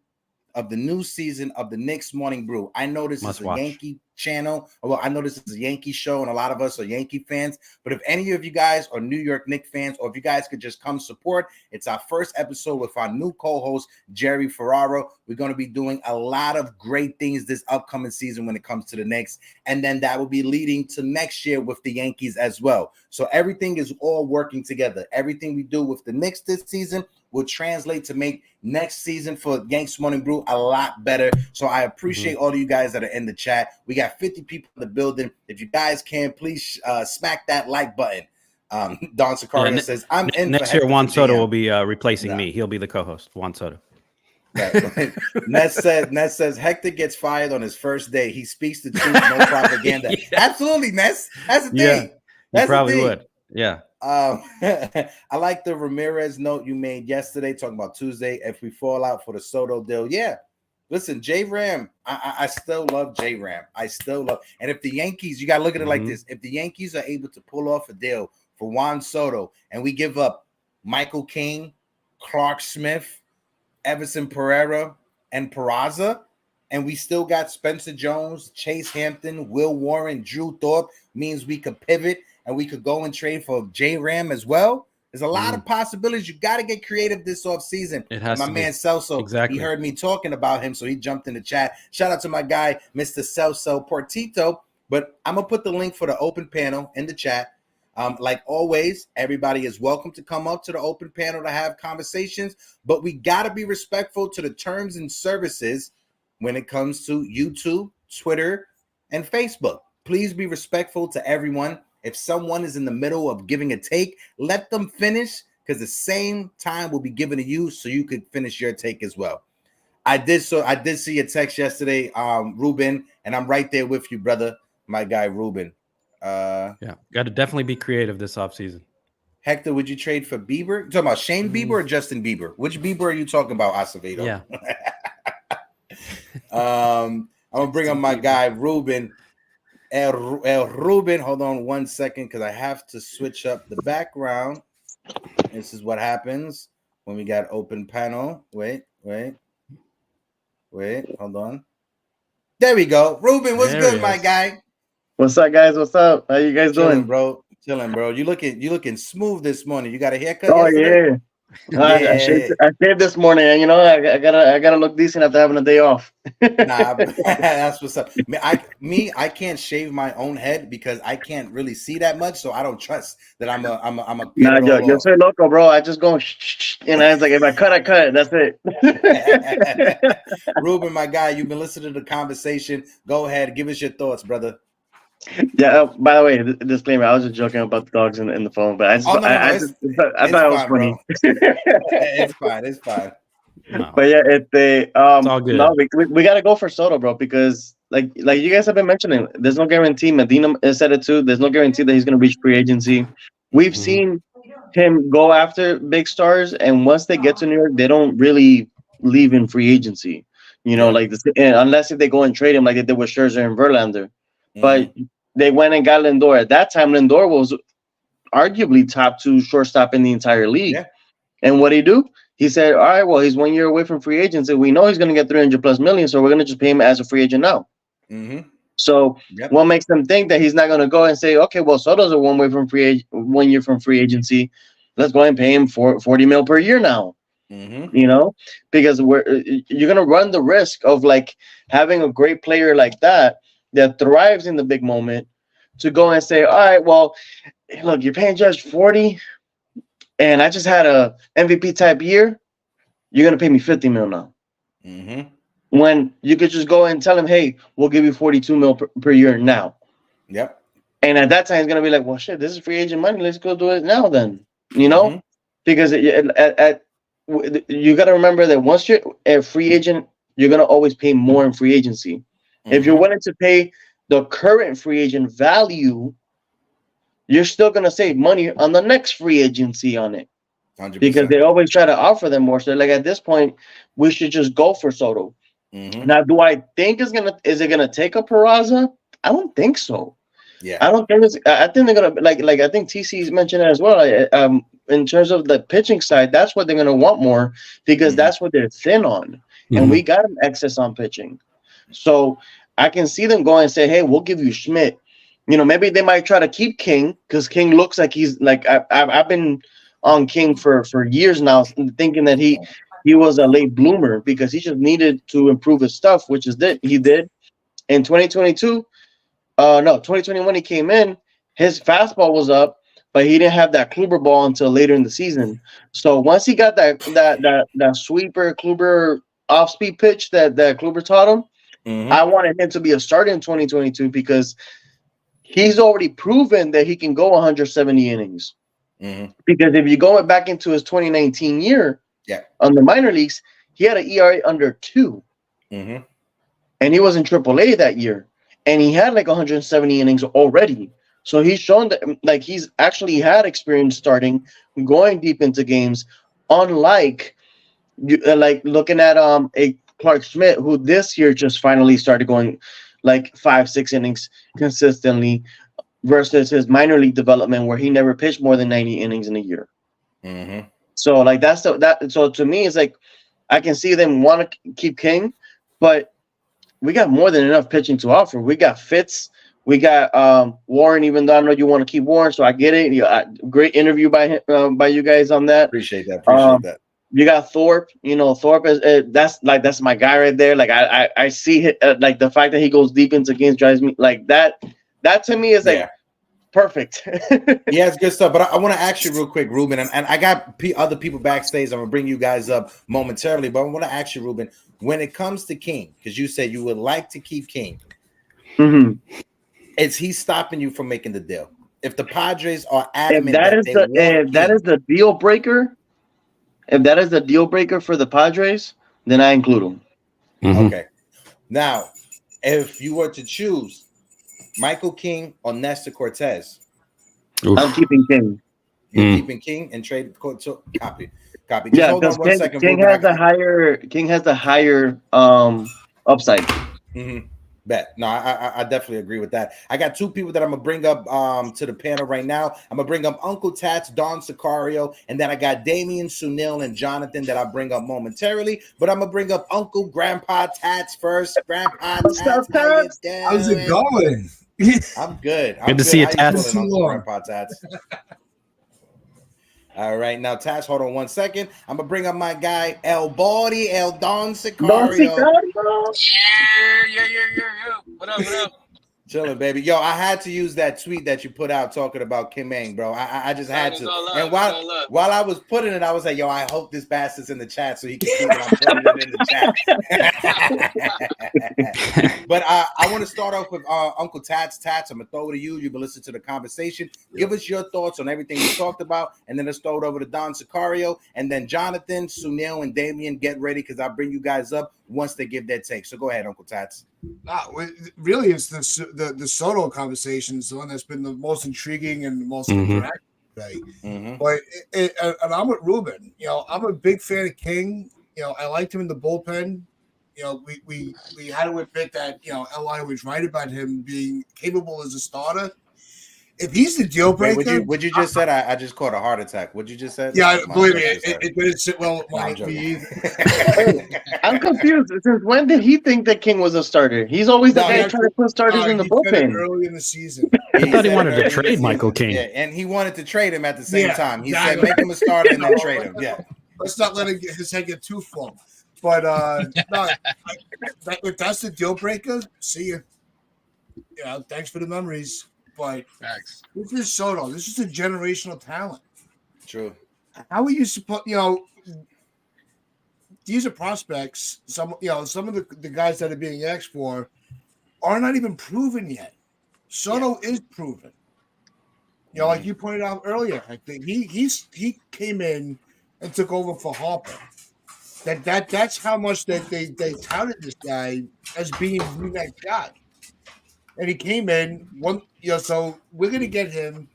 A: of the new season of the Knicks Morning Brew. I know this is a Yankee channel. Well, I know this is a Yankee show, and a lot of us are Yankee fans. But if any of you guys are New York Knicks fans, or if you guys could just come support, it's our first episode with our new co-host, Jerry Ferraro. We're going to be doing a lot of great things this upcoming season when it comes to the Knicks. And then that will be leading to next year with the Yankees as well. So everything is all working together. Everything we do with the Knicks this season will translate to make next season for Yankees Morning Brew a lot better. So I appreciate all of you guys that are in the chat. We got 50 people in the building. If you guys can, please smack that like button. Don Sicario says, I'm in
B: next year. Juan Soto will be replacing me. He'll be the co-host. Juan Soto.
A: Ness says Hector gets fired on his first day. He speaks the truth, no propaganda. Absolutely, Ness. That's the thing.
B: You probably would. Yeah.
A: I like the Ramirez note you made yesterday talking about Tuesday. If we fall out for the Soto deal, listen, J-Ram, I still love J-Ram. I still love, and if the Yankees, you got to look at it like this. If the Yankees are able to pull off a deal for Juan Soto and we give up Michael King, Clark Smith, Everson Pereira, and Peraza, and we still got Spencer Jones, Chase Hampton, Will Warren, Drew Thorpe, means we could pivot and we could go and trade for J-Ram as well. There's a lot of possibilities. You got to get creative this offseason. My man Celso, he heard me talking about him, so he jumped in the chat. Shout out to my guy, Mr. Celso Portito. But I'm going to put the link for the open panel in the chat. Like always, everybody is welcome to come up to the open panel to have conversations, but we got to be respectful to the terms and services when it comes to YouTube, Twitter, and Facebook. Please be respectful to everyone. If someone is in the middle of giving a take, let them finish, because the same time will be given to you so you could finish your take as well. I did see a text yesterday, Ruben, and I'm right there with you, brother, my guy Ruben.
B: Got to definitely be creative this offseason.
A: Hector, would you trade for Bieber? You talking about Shane Bieber or Justin Bieber? Which Bieber are you talking about, Acevedo?
B: Yeah.
A: I'm gonna bring up my guy Ruben. Ruben, hold on 1 second because I have to switch up the background. This is what happens when we got open panel. Wait, hold on. There we go. Ruben, what's good, my guy?
C: What's up, guys? What's up? How you guys doing,
A: bro? Chilling, bro. You looking smooth this morning. You got a haircut?
C: Oh yesterday? I shaved this morning, and you know I gotta look decent after having a day off.
A: Nah, that's what's up. I can't shave my own head because I can't really see that much, so I don't trust that I'm a.
C: Nah, yo soy loco, bro. I just go and I was like, if I cut, I cut. That's
A: it. Ruben, my guy, you've been listening to the conversation. Go ahead, give us your thoughts, brother.
C: Yeah. By the way, disclaimer: I was just joking about the dogs in the phone, but I thought it was funny.
A: It's fine.
C: No. But yeah, it's all good. No, we gotta go for Soto, bro, because like you guys have been mentioning, there's no guarantee. Medina said it too. There's no guarantee that he's gonna reach free agency. We've seen him go after big stars, and once they get to New York, they don't really leave in free agency. You know, like unless if they go and trade him like they did with Scherzer and Verlander. But they went and got Lindor. At that time, Lindor was arguably top 2 shortstop in the entire league.
A: Yeah.
C: And what did he do? He said, all right, well, he's 1 year away from free agency. We know he's going to get 300 plus million, so we're going to just pay him as a free agent now.
A: Mm-hmm.
C: So what makes them think that he's not going to go and say, okay, well, Soto's a 1 year from free agency. Let's go ahead and pay him $40 million per year now.
A: Mm-hmm.
C: You know, because you're going to run the risk of like having a great player like that thrives in the big moment to go and say, all right, well, look, you're paying Judge 40 and I just had a MVP type year. You're going to pay me $50 million now.
A: Mm-hmm.
C: When you could just go and tell him, hey, we'll give you $42 million per year now.
A: Yep.
C: And at that time, he's going to be like, well, shit, this is free agent money. Let's go do it now then, you know? Mm-hmm. Because you got to remember that once you're a free agent, you're going to always pay more in free agency. Mm-hmm. If you're willing to pay the current free agent value, you're still going to save money on the next free agency on it. 100%. Because they always try to offer them more. So like at this point, we should just go for Soto. Mm-hmm. Now, do I think is it gonna take a Peraza? I don't think so. Yeah, I don't think I think they're gonna like I think TC's mentioned it as well. In terms of the pitching side, that's what they're gonna want more because that's what they're thin on, and we got them excess on pitching. So I can see them going and say, "Hey, we'll give you Schmidt." You know, maybe they might try to keep King because King looks like he's like I've been on King for years now, thinking that he was a late bloomer because he just needed to improve his stuff, which is that he did. In 2021 he came in, his fastball was up, but he didn't have that Kluber ball until later in the season. So once he got that sweeper Kluber off-speed pitch that Kluber taught him, I wanted him to be a starter in 2022 because he's already proven that he can go 170 innings. Mm-hmm. Because if you go back into his 2019 year, on the minor leagues, he had an ERA under 2. Mm-hmm. And he was in AAA that year. And he had like 170 innings already. So he's shown that like he's actually had experience starting, going deep into games, unlike like looking at a Clark Schmidt, who this year just finally started going like 5-6 innings consistently versus his minor league development where he never pitched more than 90 innings in a year. Mm-hmm. So like so to me it's like I can see them want to keep King, but we got more than enough pitching to offer. We got Fitz, we got Warren. Even though I know you want to keep Warren, so I get it. Great interview by you guys on that.
A: Appreciate that.
C: You got Thorpe. You know Thorpe is that's my guy right there. Like I see like the fact that he goes deep into games drives me like that. That to me is like. Perfect.
A: Yeah, it's good stuff. But I want to ask you real quick, Ruben, and I got other people backstage. I'm going to bring you guys up momentarily, but I want to ask you, Ruben, when it comes to King, because you said you would like to keep King, is he stopping you from making the deal? If the Padres are adamant
C: if that is the deal breaker, if that is the deal breaker for the Padres, then I include him.
A: Mm-hmm. Okay. Now, if you were to choose Michael King or Nestor Cortez?
C: Oof. I'm keeping King.
A: You're keeping King and trade copy. Just
C: yeah, because King has the higher upside.
A: Mm-hmm. Bet. No, I definitely agree with that. I got 2 people that I'm gonna bring up to the panel right now. I'm gonna bring up Uncle Tats, Don Sicario, and then I got Damian, Sunil, and Jonathan that I'll bring up momentarily. But I'm gonna bring up Uncle Grandpa Tats first. Grandpa Tats,
D: how's it going?
A: I'm good.
B: Good to see you, Tats.
A: Grandpa Tats. All right, now Tats, hold on 1 second. I'm gonna bring up my guy El Baldy, El Don Sicario.
E: Yeah. What up?
A: Chilling, baby. Yo, I had to use that tweet that you put out talking about Kim Ang, bro. I just had to. And while I was putting it, I was like, yo, I hope this bastard's in the chat so he can see that I'm putting it in the chat. But I want to start off with Uncle Tats. Tats, I'm going to throw it to you. You can listen to the conversation. Give us your thoughts on everything we talked about. And then let's throw it over to Don Sicario. And then Jonathan, Sunil, and Damian, get ready because I'll bring you guys up once they give their take. So go ahead, Uncle Tats.
D: Really, it's the Soto conversation is the one that's been the most intriguing and the most interactive today. Mm-hmm. But and I'm with Ruben. You know, I'm a big fan of King. You know, I liked him in the bullpen. we had to admit that Eli was right about him being capable as a starter. If he's the deal breaker,
A: would you just said I just caught a heart attack? What you just said?
D: Yeah, believe me, it didn't sit well with me either.
C: I'm confused. Since when did he think that King was a starter? He's always the guy trying to put starters in the bullpen.
D: Early in the season,
B: I thought he wanted to trade Michael King.
A: Yeah, and he wanted to trade him at the same time. He said, "Make him a starter and then trade him." Yeah,
D: let's not let his head get too full. But if that's the deal breaker, see you. Thanks for the memories. But this is Soto. This is a generational talent.
A: True.
D: How are you supposed? These are prospects. Some of the guys that are being asked for are not even proven yet. Soto is proven. Like you pointed out earlier, I think he came in and took over for Harper. That's how much that they touted this guy as being the next guy. And he came in so we're gonna get him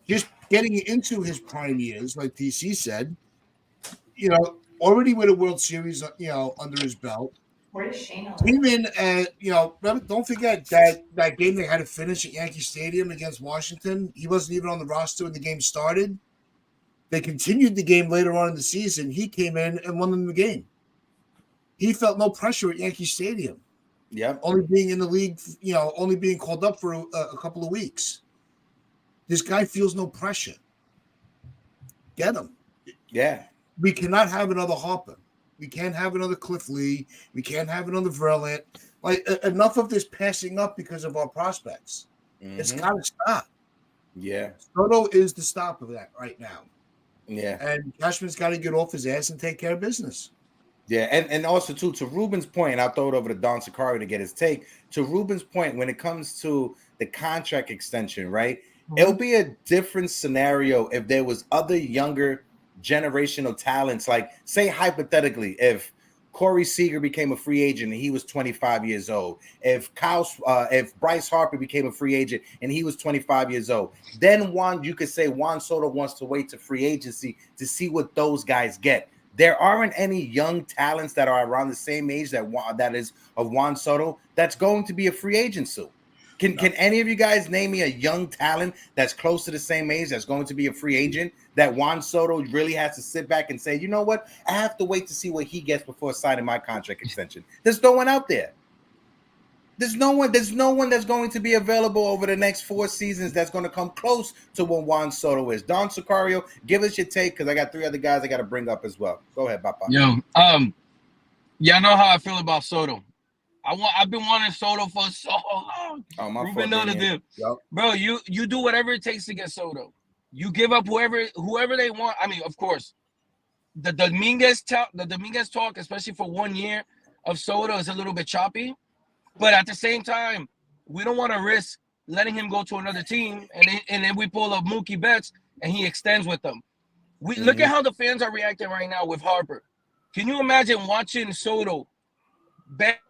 D: just getting into his prime years, like DC said. Already with a World Series, under his belt.
E: Where's Shane?
D: Came in and don't forget that game they had to finish at Yankee Stadium against Washington. He wasn't even on the roster when the game started. They continued the game later on in the season. He came in and won them the game. He felt no pressure at Yankee Stadium.
A: Yep.
D: Only being in the league, only being called up for a couple of weeks. This guy feels no pressure. Get him.
A: Yeah.
D: We cannot have another Harper. We can't have another Cliff Lee. We can't have another Verlander. Like, enough of this passing up because of our prospects. Mm-hmm. It's got to stop.
A: Yeah.
D: Soto is the stop of that right now.
A: Yeah.
D: And Cashman's got to get off his ass and take care of business.
A: Yeah, and also, too, to Ruben's point, and I'll throw it over to Don Sicario to get his take. To Ruben's point, when it comes to the contract extension, right, it'll be a different scenario if there was other younger generational talents. Like, say, hypothetically, if Corey Seager became a free agent and he was 25 years old, if Bryce Harper became a free agent and he was 25 years old, then you could say Juan Soto wants to wait to free agency to see what those guys get. There aren't any young talents that are around the same age that is of Juan Soto that's going to be a free agent soon. Can any of you guys name me a young talent that's close to the same age that's going to be a free agent that Juan Soto really has to sit back and say, you know what, I have to wait to see what he gets before signing my contract extension? There's no one out there. There's no one that's going to be available over the next 4 seasons that's going to come close to what Juan Soto is. Don Sicario, give us your take, because I got 3 other guys I got to bring up as well. Go ahead, Papa.
F: Yo, y'all know how I feel about Soto. I've been wanting Soto for so long.
A: Oh, my
F: Ruben knows him. Yep. Bro, you do whatever it takes to get Soto. You give up whoever they want. I mean, of course, the Dominguez talk, especially for 1 year of Soto, is a little bit choppy. But at the same time, we don't want to risk letting him go to another team, and then we pull up Mookie Betts and he extends with them. Look at how the fans are reacting right now with Harper. Can you imagine watching Soto back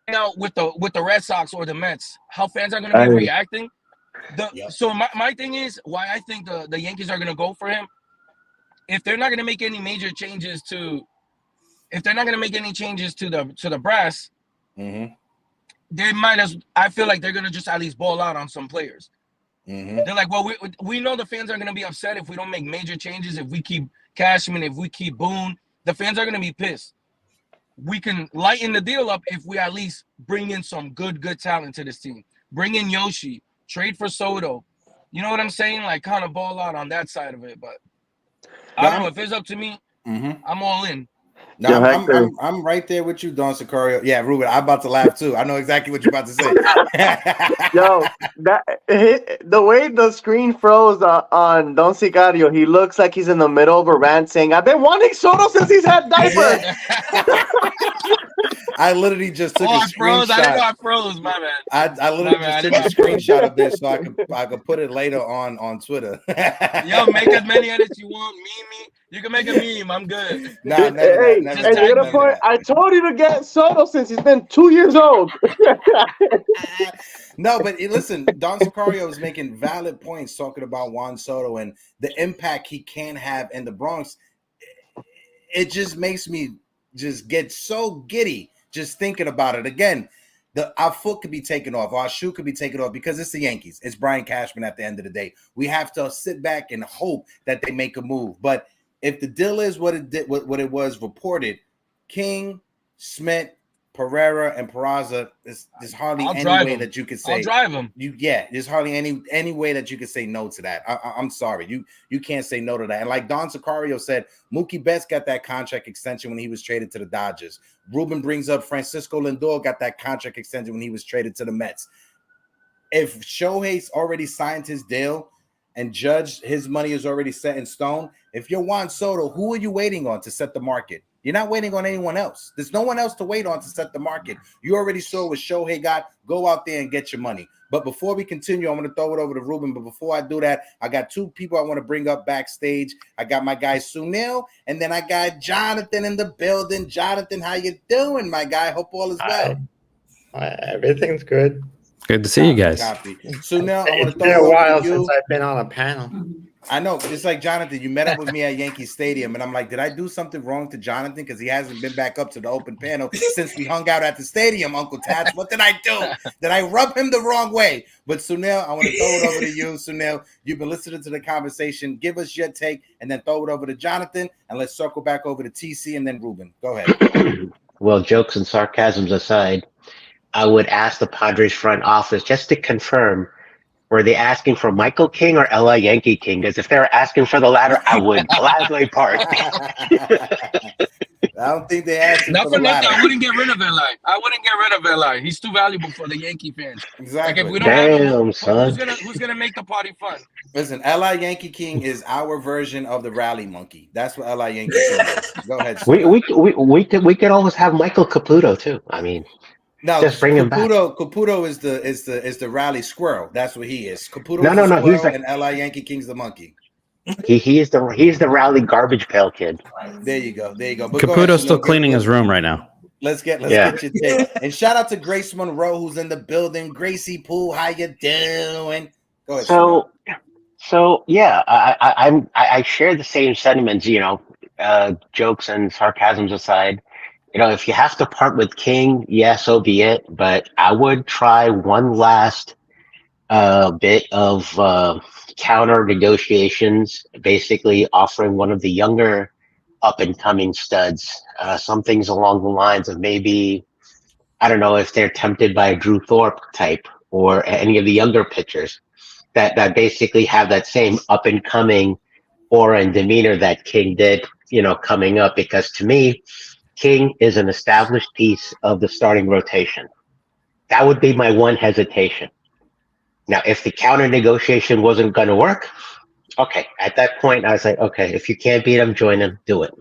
F: out with the Red Sox or the Mets? How fans are going to be reacting? So my thing is why I think the Yankees are going to go for him. If they're not going to make any major changes to the brass.
A: Mm-hmm.
F: I feel like they're going to just at least ball out on some players. Mm-hmm. They're like, well, we know the fans are going to be upset if we don't make major changes, if we keep Cashman, if we keep Boone. The fans are going to be pissed. We can lighten the deal up if we at least bring in some good talent to this team. Bring in Yoshi, trade for Soto. You know what I'm saying? Like, kind of ball out on that side of it. But I don't know. If it's up to me, I'm all in.
A: No, I'm right there with you, Don Sicario. Yeah, Ruben, I'm about to laugh too. I know exactly what you're about to say.
C: Yo, the way the screen froze on Don Sicario, he looks like he's in the middle of a rant saying, I've been wanting Soto since he's had diapers.
A: I literally just took a screenshot.
F: I didn't know I froze, my man.
A: I literally just took a screenshot of this so I could put it later on Twitter.
F: Yo, make as many edits you want. Meme. You can make a meme. I'm good.
A: Nah, never.
C: I told you to get Soto since he's been 2 years old.
A: No, but listen, Don Sicario is making valid points talking about Juan Soto and the impact he can have in the Bronx. It just makes me just get so giddy just thinking about it again. Our foot could be taken off, our shoe could be taken off because it's the Yankees. It's Brian Cashman at the end of the day. We have to sit back and hope that they make a move. But if the deal is what it was reported, King, Smith, Pereira, and Peraza, there's hardly any way that you could say.
F: I'll drive him.
A: There's hardly any way that you could say no to that. I'm sorry, you can't say no to that. And like Don Sicario said, Mookie Betts got that contract extension when he was traded to the Dodgers. Ruben brings up Francisco Lindor got that contract extension when he was traded to the Mets. If Shohei's already signed his deal and Judge, his money is already set in stone, if you're Juan Soto, who are you waiting on to set the market? You're not waiting on anyone else. There's no one else to wait on to set the market. You already saw what Shohei got. Go out there and get your money. But before we continue, I'm going to throw it over to Ruben. But before I do that, I got two people I want to bring up backstage. I got my guy Sunil, and then I got Jonathan in the building. Jonathan, how you doing, my guy? Hope all is well.
E: Everything's good.
B: Good to see you guys.
A: Sunil, I want to throw
E: it
A: it
E: over
A: a while
E: to you. Since I've been on a panel.
A: I know, just like Jonathan, you met up with me at Yankee Stadium, and I'm like, did I do something wrong to Jonathan? Because he hasn't been back up to the open panel since we hung out at the stadium, Uncle Tats. What did I do? Did I rub him the wrong way? But Sunil, I want to throw it over to you, Sunil. You've been listening to the conversation. Give us your take, and then throw it over to Jonathan, and let's circle back over to TC and then Ruben. Go ahead.
G: Well, jokes and sarcasms aside, I would ask the Padres front office just to confirm, were they asking for Michael King or LA Yankee King? Because if they were asking for the latter, I would gladly part.
A: I don't think they asked him
F: Not for
A: the
F: nothing.
A: latter.
F: I wouldn't get rid of LA. I wouldn't get rid of LA. He's too valuable for the Yankee fans.
A: Exactly.
F: Like if we don't have him,
G: son.
F: Who's gonna make the party fun?
A: Listen, LA Yankee King is our version of the rally monkey. That's what LA Yankee King is. Go ahead.
G: We could always have Michael Caputo too. I mean,
A: no,
G: just bring him back.
A: Caputo is the rally squirrel. That's what he is. Caputo is
G: no,
A: the
G: he's
A: squirrel, and LA Yankee King's the monkey.
G: He's the rally garbage pail kid.
A: There you go. But
B: Caputo's still cleaning his room right now.
A: Let's get your take. And shout out to Grace Monroe who's in the building. Gracie Pooh, how you doing? Go ahead.
G: So yeah, I share the same sentiments. Jokes and sarcasms aside. If you have to part with King, yeah, so be it. But I would try one last bit of counter negotiations, basically offering one of the younger up-and-coming studs some things along the lines of maybe, I don't know if they're tempted by a Drew Thorpe type or any of the younger pitchers that basically have that same up-and-coming aura and demeanor that King did, coming up. Because to me, King is an established piece of the starting rotation. That would be my one hesitation. Now, if the counter negotiation wasn't going to work, okay, at that point, I was like, okay, if you can't beat him, join him, do it.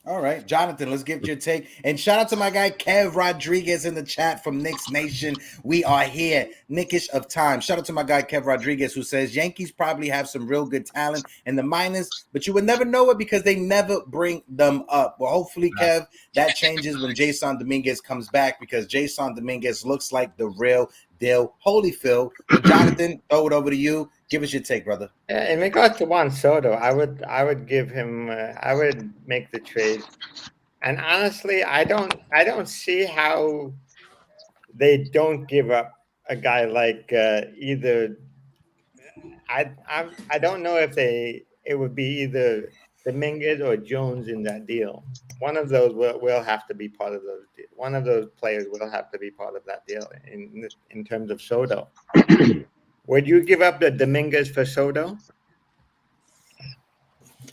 A: All right, Jonathan, let's give your take. And shout out to my guy Kev Rodriguez in the chat from Knicks Nation. We are here, Nickish of time. Shout out to my guy Kev Rodriguez who says Yankees probably have some real good talent in the minors, but you would never know it because they never bring them up. Well, hopefully, Kev, that changes when Jason Dominguez comes back because Jason Dominguez looks like the real deal. Holyfield. But Jonathan, throw it over to you. Give us your take, brother.
E: In regards to Juan Soto, I would give him. I would make the trade, and honestly, I don't see how they don't give up a guy like either. I don't know if it would be either Dominguez or Jones in that deal. One of those will have to be part of those. One of those players will have to be part of that deal in terms of Soto. Would you give up the Dominguez for Soto?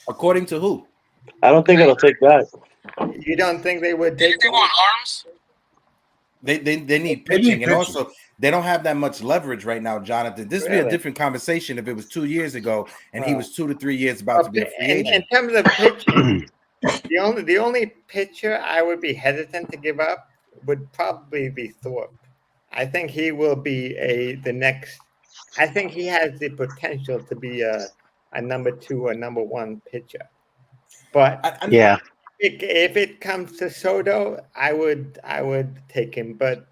A: According to who?
C: I don't think it'll take that.
E: You don't think they would take?
F: They want arms.
A: They need pitching, and also they don't have that much leverage right now, Jonathan. This would be a different conversation if it was 2 years ago and he was 2 to 3 years about to be a free agent.
E: In terms of pitching, the only pitcher I would be hesitant to give up would probably be Thorpe. I think he will be the next. I think he has the potential to be a number 2 or number 1 pitcher. But if it comes to Soto, I would take him. But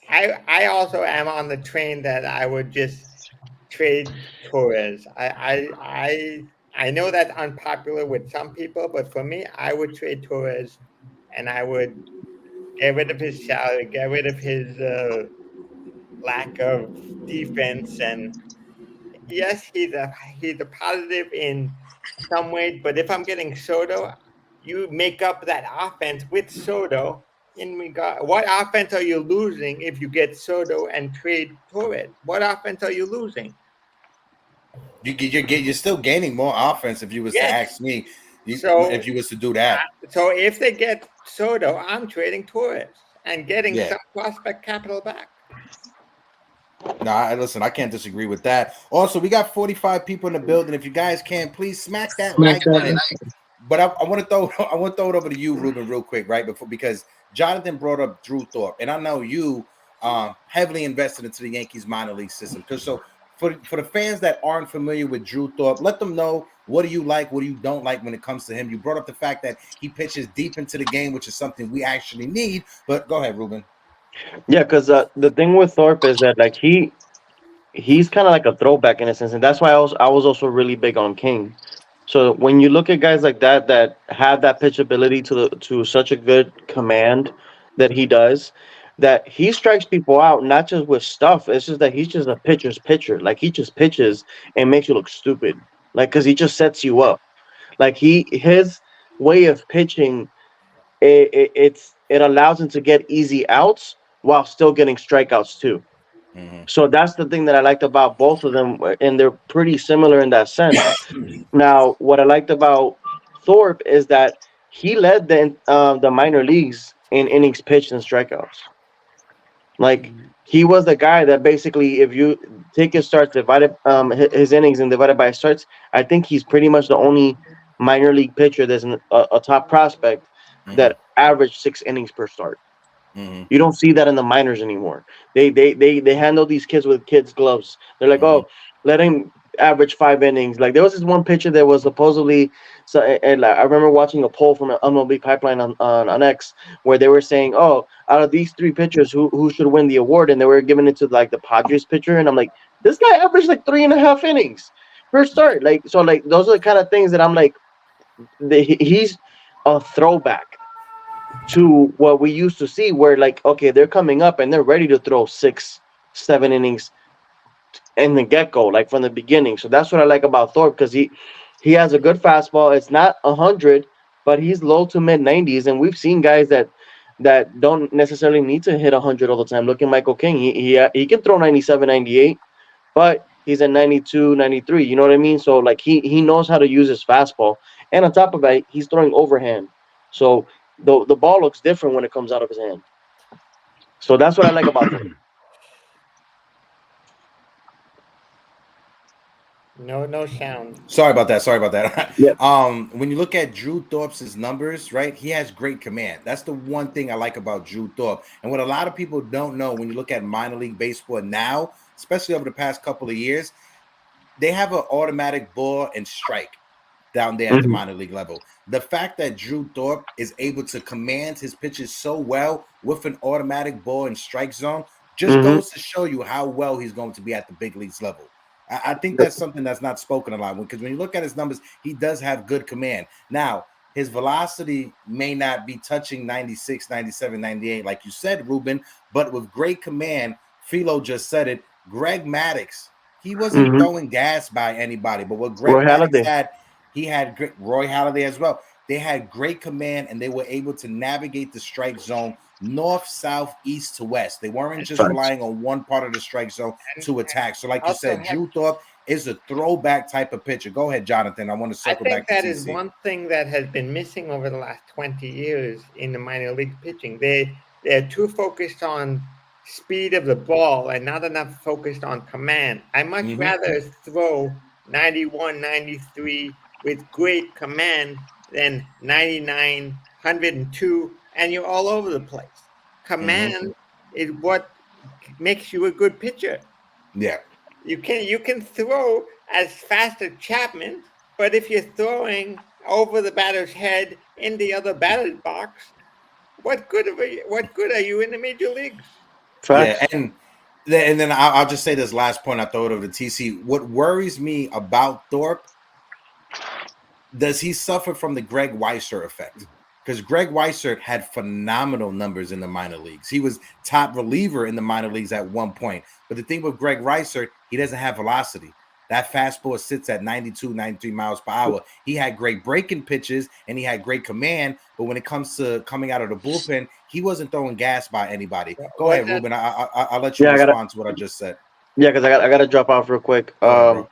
E: I also am on the train that I would just trade Torres. I I know that's unpopular with some people, but for me, I would trade Torres, and I would get rid of his salary, get rid of his lack of defense, and yes, he's a positive in some ways, but if I'm getting Soto, you make up that offense with Soto. In regard, what offense are you losing if you get Soto and trade Torres? What offense are you losing?
A: You're still gaining more offense if you was to ask me. If you was to do that.
E: So if they get Soto, I'm trading Torres and getting some prospect capital back.
A: No, listen, I can't disagree with that. Also, we got 45 people in the building. If you guys can, please smack that like button. But I want to throw it over to you, Ruben, real quick, right? Because Jonathan brought up Drew Thorpe, and I know you heavily invested into the Yankees minor league system. Because for the fans that aren't familiar with Drew Thorpe, let them know what do you like, what do you don't like when it comes to him. You brought up the fact that he pitches deep into the game, which is something we actually need. But go ahead, Ruben.
C: Yeah, because the thing with Thorpe is that like he's kind of like a throwback in a sense, and that's why I was also really big on King. So when you look at guys like that have that pitch ability to such a good command that he does, that he strikes people out not just with stuff. It's just that he's just a pitcher's pitcher. Like he just pitches and makes you look stupid. Like because he just sets you up. Like his way of pitching, it allows him to get easy outs while still getting strikeouts too. Mm-hmm. So that's the thing that I liked about both of them, and they're pretty similar in that sense. Now, what I liked about Thorpe is that he led the minor leagues in innings pitched and strikeouts. Like he was the guy that basically, if you take his starts, divided his innings and divided by his starts, I think he's pretty much the only minor league pitcher that's a top prospect that averaged 6 innings per start. Mm-hmm. You don't see that in the minors anymore. They handle these kids with kids' gloves. They're like, oh, let him average 5 innings. Like there was this one pitcher that was supposedly, and I remember watching a poll from an MLB Pipeline on X where they were saying, oh, out of these 3 pitchers, who should win the award, and they were giving it to like the Padres pitcher, and I'm like, this guy averaged like 3.5 innings per start. Like so, like those are the kind of things that I'm like, he's a throwback to what we used to see, where like, okay, they're coming up and they're ready to throw 6-7 innings in the get-go, like from the beginning. So that's what I like about Thorpe, because he has a good fastball. It's not 100, but he's low to mid 90s, and we've seen guys that don't necessarily need to hit 100 all the time. Look at Michael King. He can throw 97, 98, but he's at 92, 93. You know what I mean? So like he knows how to use his fastball, and on top of that, he's throwing overhand. So the ball looks different when it comes out of his hand. So that's what I like about him.
E: No sound.
A: Sorry about that.
C: Yep.
A: When you look at Drew Thorpe's numbers, right, he has great command. That's the one thing I like about Drew Thorpe. And what a lot of people don't know, when you look at minor league baseball now, especially over the past couple of years, they have an automatic ball and strike down there at the minor league level. The fact that Drew Thorpe is able to command his pitches so well with an automatic ball and strike zone just goes to show you how well he's going to be at the big leagues level. I think that's something that's not spoken a lot, because when you look at his numbers, he does have good command. Now, his velocity may not be touching 96, 97, 98, like you said, Ruben, but with great command, Philo just said it, Greg Maddux, he wasn't throwing gas by anybody, but what Greg Maddux had, he had great, Roy Halladay as well. They had great command, and they were able to navigate the strike zone north, south, east to west. They weren't just relying on one part of the strike zone to attack. So like you said, Drew Thorpe is a throwback type of pitcher. Go ahead, Jonathan. I want to circle back to TC.
E: I think that is one thing that has been missing over the last 20 years in the minor league pitching. They're too focused on speed of the ball and not enough focused on command. I much rather throw 91, 93 with great command than 99, 102, and you're all over the place. Command is what makes you a good pitcher.
A: Yeah.
E: You can throw as fast as Chapman, but if you're throwing over the batter's head in the other batter's box, what good are you in the major leagues?
A: Yeah, and then I'll just say this last point. I throw it over to TC. What worries me about Thorpe does he suffer from the Greg Weissert effect? Because Greg Weissert had phenomenal numbers in the minor leagues. He was top reliever in the minor leagues at one point. But the thing with Greg Weissert, he doesn't have velocity. That fastball sits at 92, 93 miles per hour. He had great breaking pitches and he had great command. But when it comes to coming out of the bullpen, he wasn't throwing gas by anybody. Go ahead, Ruben. I'll let you respond to what I just said.
C: Yeah, because I got to drop off real quick. On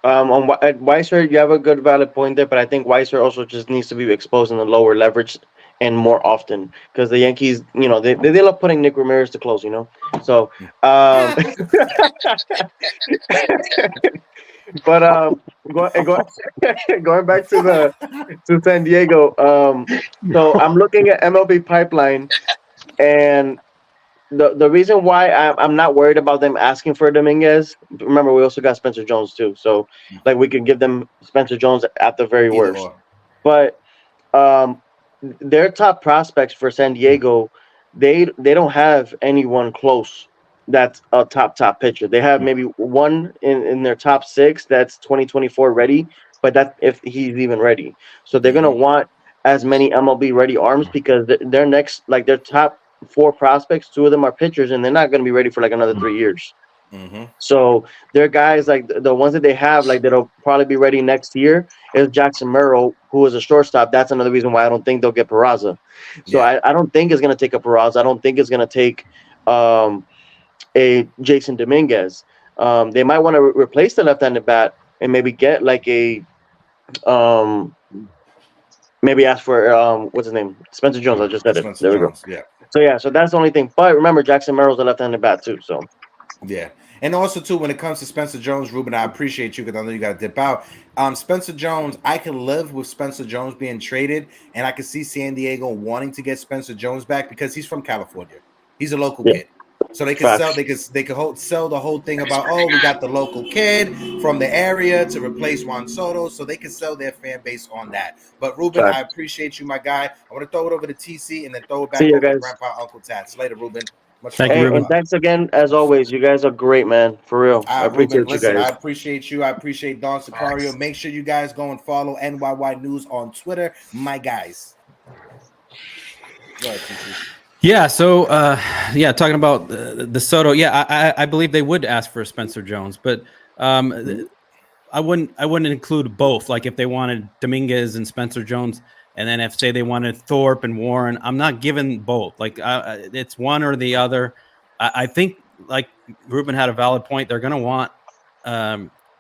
C: Weissert, you have a good valid point there, but I think Weissert also just needs to be exposed in the lower leverage and more often because the Yankees, you know, they love putting Nick Ramirez to close, you know. So, but going back to San Diego, so I'm looking at MLB Pipeline, and the reason why I'm not worried about them asking for Dominguez, remember we also got Spencer Jones too, so like we can give them Spencer Jones at the very worst. But their top prospects for San Diego, they don't have anyone close that's a top pitcher. They have maybe one in their top 6 that's 2024 ready, but that's if he's even ready. So they're gonna want as many MLB ready arms because their next, like their top 4 prospects, 2 of them are pitchers, and they're not going to be ready for like another 3 years. So they're guys like the ones that they have, like that'll probably be ready next year is Jackson Merrill, who is a shortstop. That's another reason why I don't think they'll get Peraza. So I don't think it's going to take a Peraza. I don't think it's going to take a Jason Dominguez. They might want to replace the left-handed bat and maybe get like a maybe ask for what's his name, Spencer Jones. I just said it. There we go. So that's the only thing. But remember, Jackson Merrill's a left-handed bat too. So
A: and also too, when it comes to Spencer Jones, Ruben, I appreciate you because I know you got to dip out. Spencer Jones, I can live with Spencer Jones being traded, and I can see San Diego wanting to get Spencer Jones back because he's from California. He's a local kid. So they can sell the whole thing about, oh, we got the local kid from the area to replace Juan Soto, so they can sell their fan base on that. But Ruben, I appreciate you, my guy. I want to throw it over to TC and then throw it back over to Grandpa Uncle Tats. Later, Ruben.
C: Thank you, Ruben. And thanks again, as always. You guys are great, man. For real. I appreciate you guys.
A: I appreciate you. I appreciate Don Sicario. Nice. Make sure you guys go and follow NYY News on Twitter, my guys. Go ahead, TC.
B: Yeah, so talking about the Soto, I believe they would ask for Spencer Jones, but I wouldn't include both. Like if they wanted Dominguez and Spencer Jones, and then if say they wanted Thorpe and Warren, I'm not giving both. Like it's one or the other. I think like Ruben had a valid point. They're going to want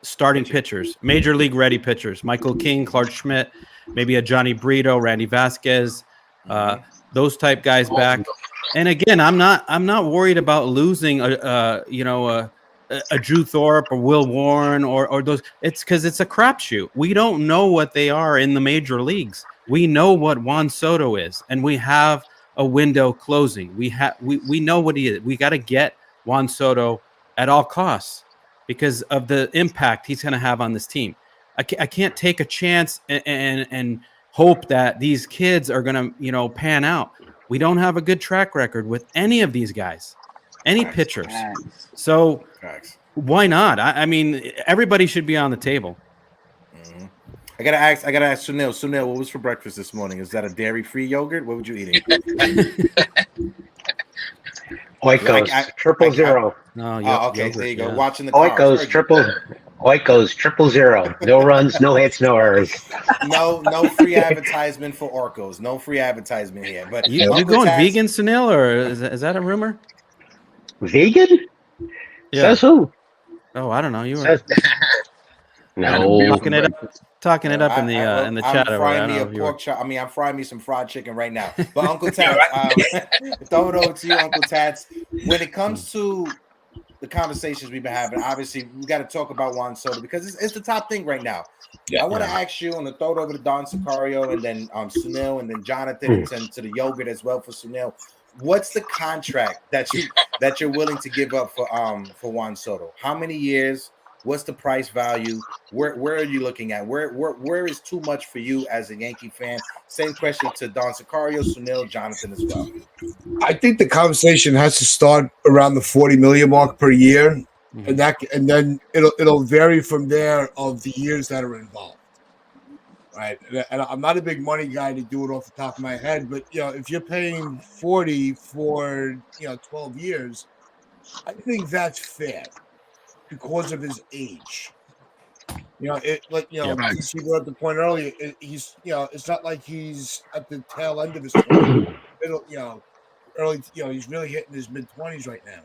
B: starting pitchers, major league ready pitchers, Michael King, Clark Schmidt, maybe a Johnny Brito, Randy Vasquez. Those type guys back, and again, I'm not worried about losing a Drew Thorpe or Will Warren or those. It's because it's a crapshoot. We don't know what they are in the major leagues. We know what Juan Soto is, and we have a window closing. We know what he is. We got to get Juan Soto at all costs because of the impact he's going to have on this team. I can't take a chance and hope that these kids are going to, pan out. We don't have a good track record with any of these guys, any pitchers. So why not? I mean, everybody should be on the table.
A: I gotta ask Sunil. Sunil, what was for breakfast this morning? Is that a dairy-free yogurt? What would you eating?
G: Oikos, 000.
A: Okay, there you go. Watching the cars.
G: Oikos 000. No runs, no hits, no errors.
A: No free advertisement for Orcos. No free advertisement here. But
B: you going vegan, Sunil, or is that a rumor?
G: Vegan?
B: Yeah.
G: Says who?
B: Oh, I don't know. You were talking it up in the chat.
A: I'm frying me some fried chicken right now. But Uncle Tats, throw it over to you, Uncle Tats. When it comes to the conversations we've been having, obviously we got to talk about Juan Soto because it's the top thing right now. I want to ask you, and to throw it over to Don Sicario and then Sunil and then Jonathan and to the yogurt as well for Sunil. What's the contract that you're willing to give up for Juan Soto? How many years? What's the price value? Where are you looking at? Where is too much for you as a Yankee fan? Same question to Don Sicario, Sunil, Jonathan as well.
D: I think the conversation has to start around the $40 million mark per year. and then it'll vary from there of the years that are involved. Right, and I'm not a big money guy to do it off the top of my head, but if you're paying 40 for 12 years, I think that's fair because of his age. DC brought up the point earlier. He's it's not like he's at the tail end of his 20s, middle, early. He's really hitting his mid-20s right now.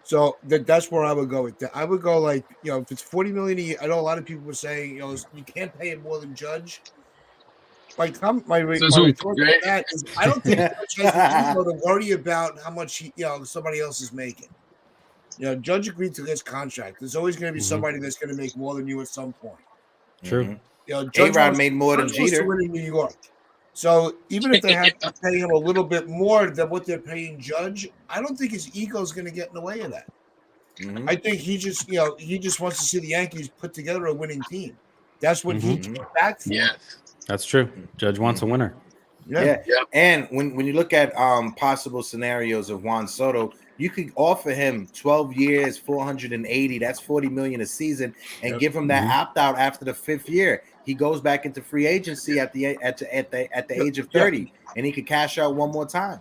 D: So that's where I would go with that. I would go like, if it's 40 million a year, I know a lot of people were saying, you can't pay him more than Judge. My retort to that is I don't think Judge has the ego to worry about how much somebody else is making. Judge agreed to this contract. There's always going to be somebody that's going to make more than you at some point.
B: True.
A: A-Rod made more than Jeter.
D: To win in New York. So even if they have to pay him a little bit more than what they're paying Judge, I don't think his ego is going to get in the way of that. I think he just wants to see the Yankees put together a winning team. That's what he came back for.
F: Yeah,
B: that's true. Judge wants a winner.
A: Yeah. And when you look at possible scenarios of Juan Soto, you could offer him 12 years, 480. That's 40 million a season, and give him that opt out after the 5th year. He goes back into free agency at the age of 30, and he could cash out one more time.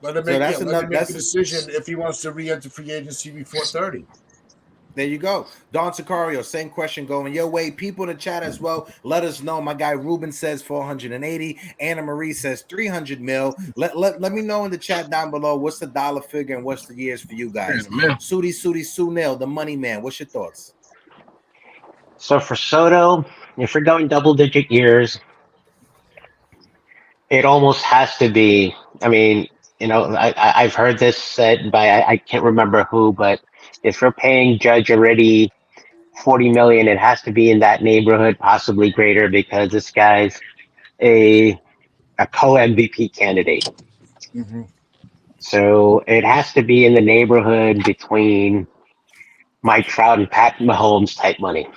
D: Let him make a decision if he wants to re-enter free agency before 30.
A: There you go. Don Sicario, same question going your way. People in the chat as well. Let us know. My guy Ruben says 480. Anna Marie says 300 mil. Let me know in the chat down below what's the dollar figure and what's the years for you guys. Sudi Sunil, the money man. What's your thoughts?
G: So for Soto, if we're going double-digit years, it almost has to be. I mean, I've heard this said by I can't remember who, but if you're paying Judge already 40 million, it has to be in that neighborhood, possibly greater, because this guy's a co-MVP candidate. So it has to be in the neighborhood between Mike Trout and Pat Mahomes type money.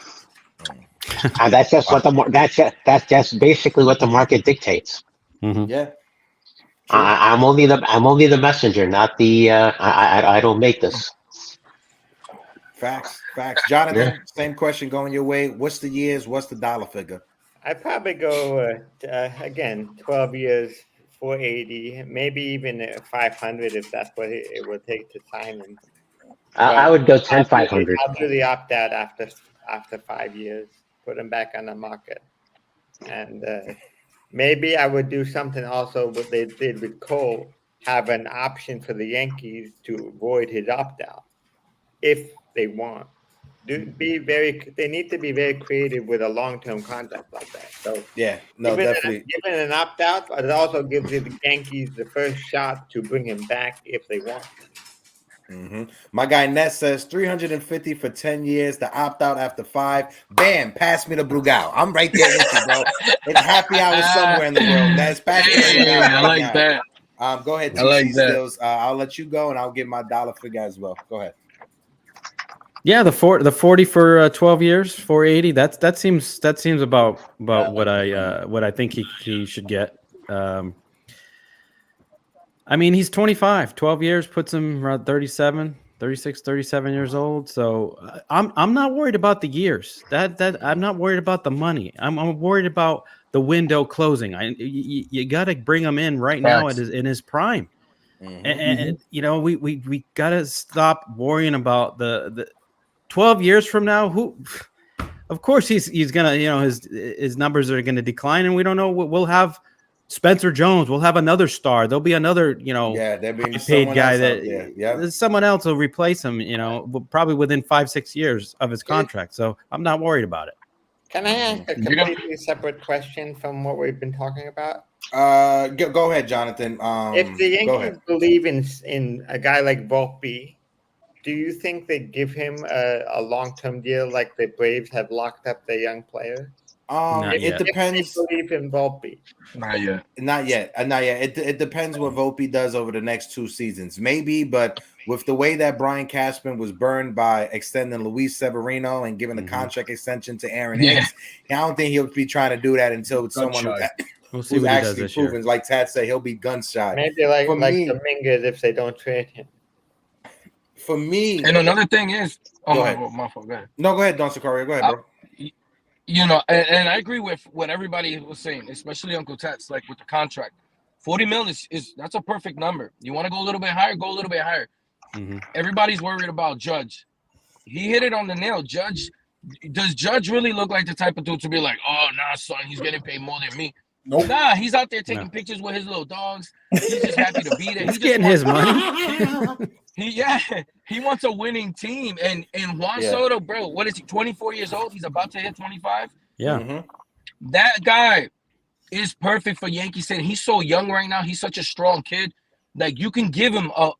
G: And that's just what that's just basically what the market dictates.
A: Yeah.
G: I'm only the messenger, not the. I don't make this.
A: Facts. Jonathan, same question going your way. What's the years? What's the dollar figure?
E: I'd probably go again 12 years, 480, maybe even 500 if that's what it would take to sign him.
G: I would go 10-500.
E: I'll do the opt out after 5 years. Put him back on the market, and maybe I would do something also what they did with Cole, have an option for the Yankees to avoid his opt out if they want. They need to be very creative with a long-term contract like that. So
A: definitely.
E: Given an opt out, but it also gives the Yankees the first shot to bring him back if they want.
A: My guy Ness says 350 for 10 years. The opt out after 5. Bam! Pass me the Brugal. I'm right there with you, bro. It's happy hour somewhere in the world. Ness, pass me the Brugal.
F: I like that.
A: Go ahead,
F: I like that.
A: Stills. I'll let you go, and I'll get my dollar figure as well. Go ahead.
B: Yeah, the 40 for 12 years, 480. That seems about what I think he should get. I mean, he's 25. 12 years puts him around 37 years old. So I'm not worried about the years. That I'm not worried about the money. I'm worried about the window closing. You got to bring him in right now in his prime. And we got to stop worrying about the 12 years from now. Who, of course, he's gonna, his numbers are gonna decline, and we don't know what we'll have. Spencer Jones, we'll have another star. There'll be another,
A: there'll be
B: paid guy that someone else will replace him. Probably within 5-6 years of his contract. So I'm not worried about it.
E: Can I ask a completely separate question from what we've been talking about?
A: Go ahead, Jonathan.
E: If the Yankees believe in a guy like Volpe, do you think they give him a long-term deal like the Braves have locked up their young players?
A: It depends.
E: If they believe in Volpe.
A: Not yet. It depends what Volpe does over the next 2 seasons. Maybe, but with the way that Brian Cashman was burned by extending Luis Severino and giving the contract extension to Aaron Hicks, I don't think he'll be trying to do that until someone who's actually proven, like Tad said, he'll be gun shy.
E: Maybe like Dominguez if they don't trade him.
A: For me,
F: and another thing is,
A: go ahead.
F: My fault. Go ahead.
A: No, go ahead, Don Sicario. Go ahead, bro.
F: You know, and I agree with what everybody was saying, especially Uncle Tats, like with the contract. 40 mil is that's a perfect number. You want to go a little bit higher, go a little bit higher. Everybody's worried about Judge. He hit it on the nail. Does Judge really look like the type of dude to be like, oh, nah, son, he's getting paid more than me?
D: Nope.
F: Nah, he's out there taking pictures with his little dogs. He's just happy to be there.
B: He's getting his money.
F: He wants a winning team. And Juan Soto, bro, what is he, 24 years old? He's about to hit 25?
B: Yeah.
F: That guy is perfect for Yankee Stadium. He's so young right now. He's such a strong kid. Like, you can give him a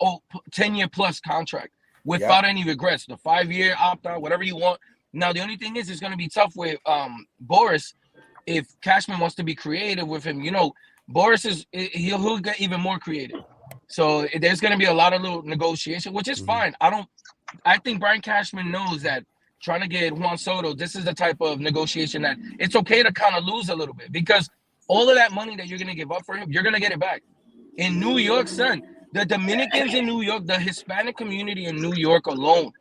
F: 10-year plus contract without any regrets. The 5-year opt-out, whatever you want. Now, the only thing is, it's going to be tough with Boris if Cashman wants to be creative with him. You know, Boris he'll get even more creative. So there's going to be a lot of little negotiation, which is fine. I think Brian Cashman knows that trying to get Juan Soto, this is the type of negotiation that it's okay to kind of lose a little bit, because all of that money that you're going to give up for him, you're going to get it back. In New York, son, the Dominicans in New York, the Hispanic community in New York alone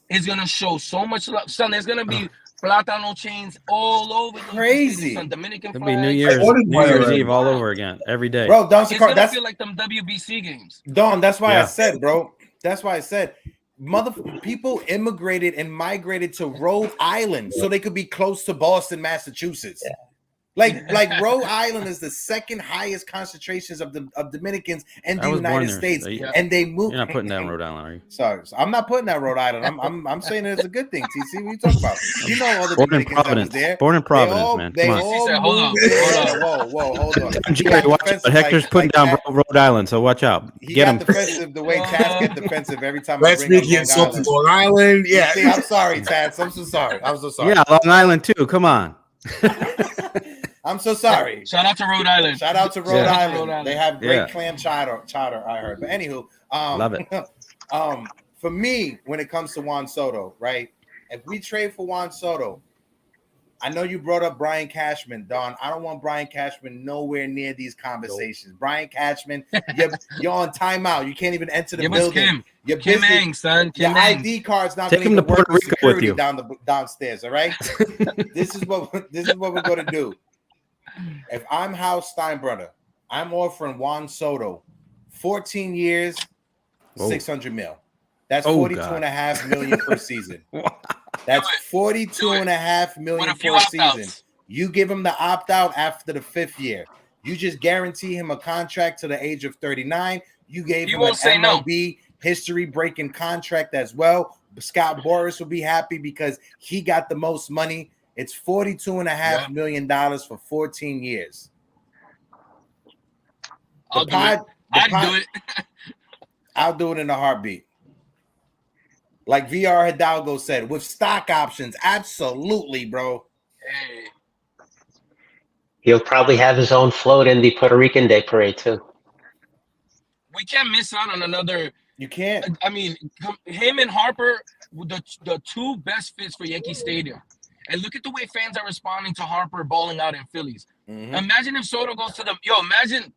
F: is going to show so much love. Son, there's going to be Platano chains all over.
A: Crazy.
F: Son, Dominican
B: It'll
F: flags.
B: be New Year's Eve all over again, every day.
A: Bro, Don
F: It's going
A: Sicario,
F: to feel like them WBC games.
A: Don, that's why I said, bro. That's why I said, people immigrated and migrated to Rhode Island so they could be close to Boston, Massachusetts. Yeah. Like Rhode Island is the second highest concentrations of Dominicans in the United States, and they moved.
B: You're not putting down Rhode Island, are you?
A: Sorry, I'm not putting down Rhode Island. I'm saying it's a good thing. TC, what are you talking about? You know all the Dominicans that was there.
B: Born in Providence, man.
A: They all moved. Whoa, hold on.
B: But Hector's putting down Rhode Island, so watch out.
A: Get him defensive the way Tats get defensive every time.
D: Let's make it Long Island. Yeah,
A: see, I'm sorry, Tats. I'm so sorry.
B: Yeah, Long Island too. Come on.
A: I'm so sorry.
F: Shout out to Rhode Island.
A: Shout out to Rhode Island. They have great clam chowder, I heard. But anywho,
B: love it.
A: For me, when it comes to Juan Soto, right? If we trade for Juan Soto, I know you brought up Brian Cashman, Don. I don't want Brian Cashman nowhere near these conversations. Nope. Brian Cashman, you're on timeout. You can't even enter the building.
F: Your business, son.
A: Your ID card's not going to even work with security downstairs. All right. This is what we're going to do. If I'm House Steinbrenner, I'm offering Juan Soto 14 years, 600 mil. That's $42.5 million per season. That's $42.5 million per season. You give him the opt-out after the 5th year. You just guarantee him a contract to the age of 39. You gave him an MLB history-breaking contract as well. Scott Boras will be happy because he got the most money. It's $42.5 million for 14 years.
F: I'll do it.
A: I'll do it in a heartbeat. Like VR Hidalgo said, with stock options, absolutely, bro.
F: Hey.
G: He'll probably have his own float in the Puerto Rican Day Parade too.
F: We can't miss out on another.
A: You can't.
F: I mean, him and Harper, the two best fits for Yankee Stadium. And look at the way fans are responding to Harper balling out in Phillies. Mm-hmm. Imagine if Soto goes to imagine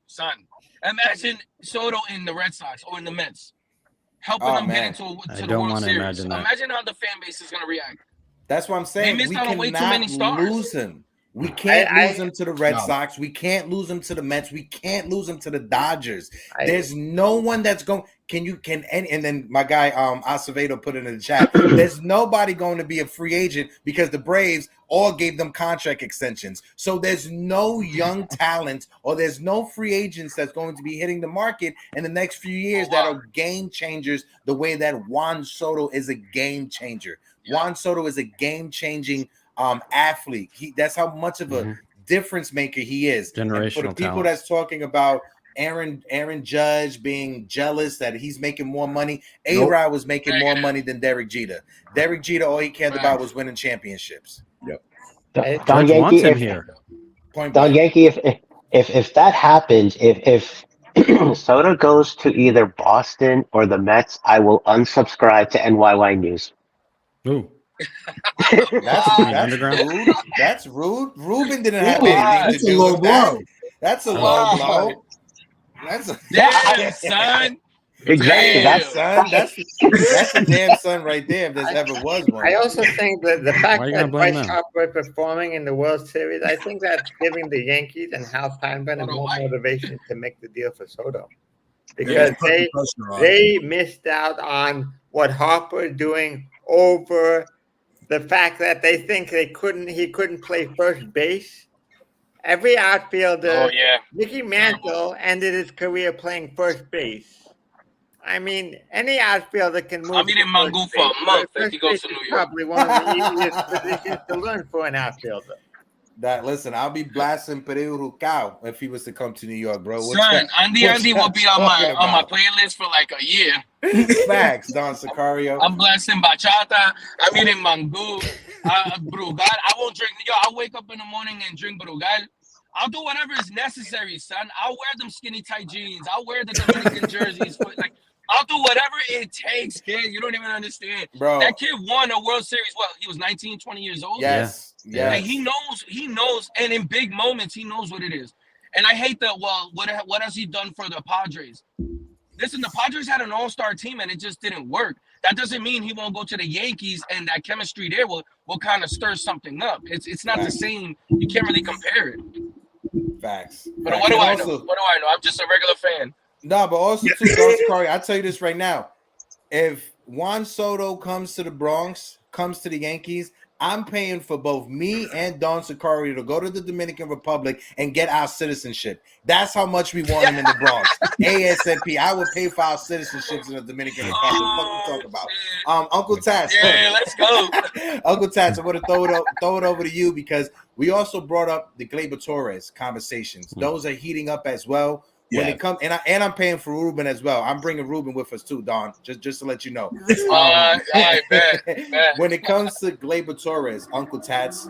F: Soto in the Red Sox or in the Mets, helping them get into the World Series. Imagine how the fan base is going to react.
A: That's what I'm saying.
F: We cannot way too many stars.
A: Lose him. We can't lose him to the Red Sox. We can't lose him to the Mets. We can't lose him to the Dodgers. There's no one that's going. And then my guy Acevedo put it in the chat. There's nobody going to be a free agent because the Braves all gave them contract extensions. So there's no young talent or there's no free agents that's going to be hitting the market in the next few years that are game changers the way that Juan Soto is a game changer. Juan Soto is a game-changing athlete. That's how much of a difference maker he is.
B: Generational
A: and for the people
B: talent.
A: That's talking about Aaron Judge being jealous that he's making more money. A-Rod was making more money than Derek Jeter. Derek Jeter, all he cared about was winning championships.
G: Yep. Don Yankee, if that happens, if Soto goes to either Boston or the Mets, I will unsubscribe to NYY News.
B: Ooh.
A: That's rude. That's rude. Ruben didn't have anything to do with that. That's a low blow. That's a
F: son.
G: Exactly.
A: That's a damn son right there. If there's ever was one.
E: I also think that the fact that Bryce Harper is performing in the World Series, I think that's giving the Yankees and Hal Steinbrenner more motivation to make the deal for Soto, because they missed out on what Harper is doing over the fact that they think he couldn't play first base. Every outfielder, Mickey Mantle ended his career playing first base. I mean, any outfielder can move.
F: I'm eating mango for a month if he goes to New York.
E: Probably one of the easiest positions to learn for an outfielder.
A: Listen, I'll be blasting Peru Cow if he was to come to New York, bro.
F: Son, Andy will be on my playlist for like a year.
A: Facts, Don Sicario.
F: I'm blasting bachata. I'm eating mango. Brugal. I won't drink. I'll wake up in the morning and drink Brugal. I'll do whatever is necessary, son. I'll wear them skinny tight jeans. I'll wear the Dominican jerseys. Like, I'll do whatever it takes, kid. You don't even understand.
A: Bro.
F: That kid won a World Series. Well, he was 19, 20 years old.
A: Yes.
F: And he knows. And in big moments, he knows what it is. And I hate that. Well, what has he done for the Padres? Listen, the Padres had an all-star team, and it just didn't work. That doesn't mean he won't go to the Yankees, and that chemistry there will kind of stir something up. It's not the same. You can't really compare it.
A: Facts.
F: But what do I know? What do I know? I'm just a regular fan.
A: No, but also too, Don Sicario, I'll tell you this right now. If Juan Soto comes to the Bronx, comes to the Yankees, I'm paying for both me and Don Sicario to go to the Dominican Republic and get our citizenship. That's how much we want him in the Bronx. ASAP. I would pay for our citizenships in the Dominican Republic. What you talking about? Uncle Tats.
F: Yeah, let's go.
A: Uncle Tats, I'm going to throw it over to you because we also brought up the Gleyber Torres conversations. Those are heating up as well. When it comes, and I'm paying for Ruben as well. I'm bringing Ruben with us too, Don. Just to let you know.
F: Bet.
A: When it comes to Gleyber Torres, Uncle Tats,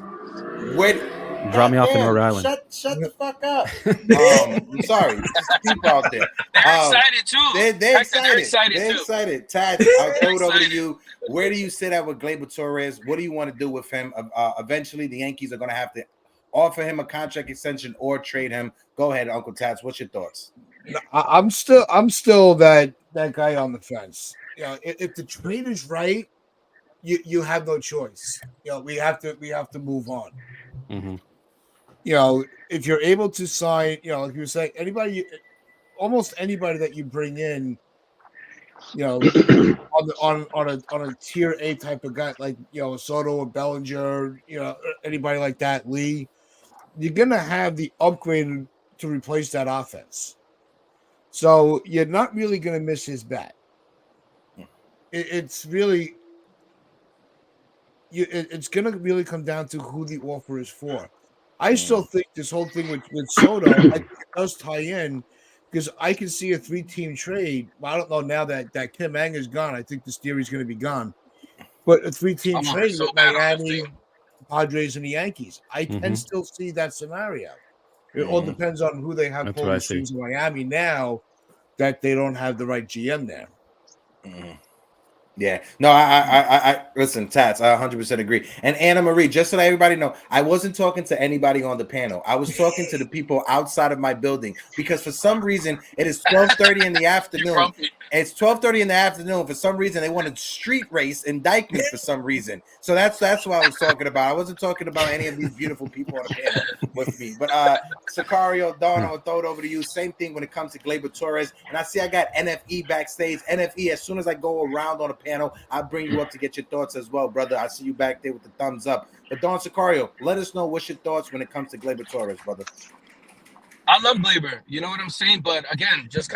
B: drop me off in Rhode Island.
A: Shut the fuck up. I'm sorry. People out there.
F: They're excited too.
A: They're excited.
F: They're
A: excited. Tats, I'll throw it over to you. Where do you sit at with Gleyber Torres? What do you want to do with him? Eventually, the Yankees are going to have to offer him a contract extension or trade him. Go ahead, Uncle Tats. What's your thoughts?
D: I'm still that guy on the fence. You know, if the trade is right, you have no choice. You know, we have to move on.
B: Mm-hmm.
D: You know, if you're able to sign, you know, like you were saying, almost anybody that you bring in, you know, on a tier A type of guy, like, you know, Soto or Bellinger, you know, anybody like that, Lee, you're gonna have the upgrade to replace that offense. So you're not really gonna miss his bat. It's really, it's gonna really come down to who the offer is for. I still think this whole thing with Soto, I think it does tie in because I can see a 3-team trade. Well, I don't know now that Kim Ang is gone. I think this theory is going to be gone. But a 3-team trade with Miami, Padres, and the Yankees. I can still see that scenario. It all depends on who they have pulling the strings in Miami now that they don't have the right GM there.
A: Yeah, no, I listen, Tats, I 100% agree. And Anna Marie, just so that everybody know, I wasn't talking to anybody on the panel. I was talking to the people outside of my building because for some reason it is 12:30 in the afternoon. It's 12:30 in the afternoon. For some reason, they wanted street race in Dyckman for some reason. So that's what I was talking about. I wasn't talking about any of these beautiful people on the panel with me. But Sicario, Don, I'll throw it over to you. Same thing when it comes to Gleyber Torres. And I see I got NFE backstage. NFE, as soon as I go around on the panel, I'll bring you up to get your thoughts as well, brother. I see you back there with the thumbs up. But Don Sicario, let us know what's your thoughts when it comes to Gleyber Torres, brother.
F: I love Gleyber. You know what I'm saying? But again, just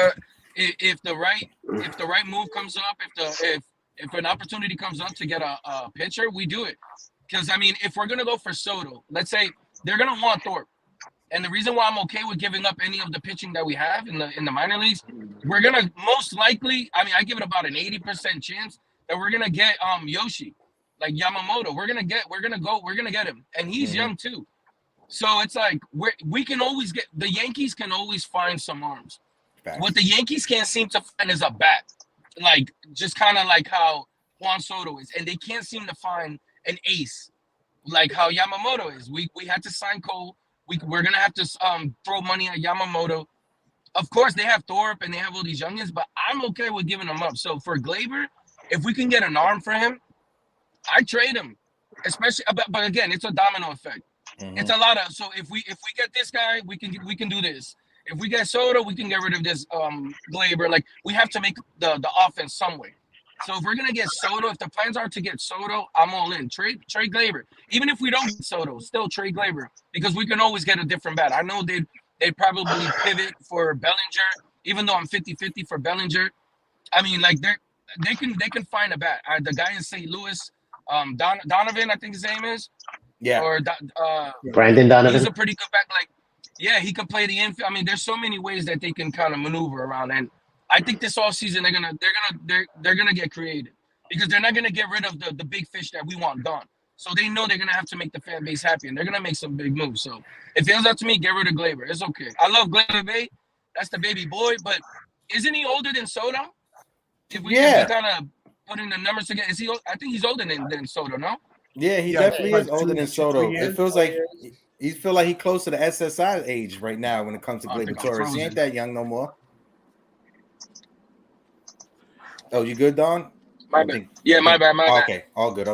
F: if the right move comes up, if an opportunity comes up to get a pitcher, we do it. Because I mean, if we're gonna go for Soto, let's say they're gonna want Thorpe. And the reason why I'm okay with giving up any of the pitching that we have in the minor leagues, we're gonna most likely, I mean, I give it about an 80% chance that we're gonna get Yoshi, like Yamamoto. We're gonna get him, and he's young too. So it's like we can always get, the Yankees can always find some arms. Facts. What the Yankees can't seem to find is a bat, like just kind of like how Juan Soto is, and they can't seem to find an ace like how Yamamoto is. We had to sign Cole. We're gonna have to throw money at Yamamoto. of course, they have Thorpe and they have all these youngins, but I'm okay with giving them up. So for Gleyber, if we can get an arm for him, I trade him. Especially, but again, it's a domino effect. It's a lot of. So if we get this guy, we can do this. If we get Soto, we can get rid of this Gleyber. Like, we have to make the offense some way. So if we're gonna get Soto, if the plans are to get Soto, I'm all in. Trade Gleyber. Even if we don't get Soto, still trade Gleyber, because we can always get a different bat. I know they'd probably pivot for Bellinger, even though I'm 50-50 for Bellinger. I mean, like, they can find a bat. The guy in St. Louis, Donovan, I think his name is.
A: Yeah.
F: Or
G: Brandon Donovan.
F: He's a pretty good back. Like, yeah, he can play the infield. I mean, there's so many ways that they can kind of maneuver around, and I think this offseason they're gonna get creative, because they're not gonna get rid of the big fish that we want gone. So they know they're gonna have to make the fan base happy, and they're gonna make some big moves. So it feels up to me, get rid of Gleyber. It's okay. I love Gleyber Bay. That's the baby boy, but isn't he older than Soto? If we kind of put in the numbers together, is he? I think he's older than Soto, no?
A: Yeah, he definitely is older than Soto. It feels like he feel like he's close to the SSI age right now when it comes to Gleyber Torres. He ain't that young no more. Oh, you good, Don?
F: My bad. Yeah, my bad.
A: Okay, all good.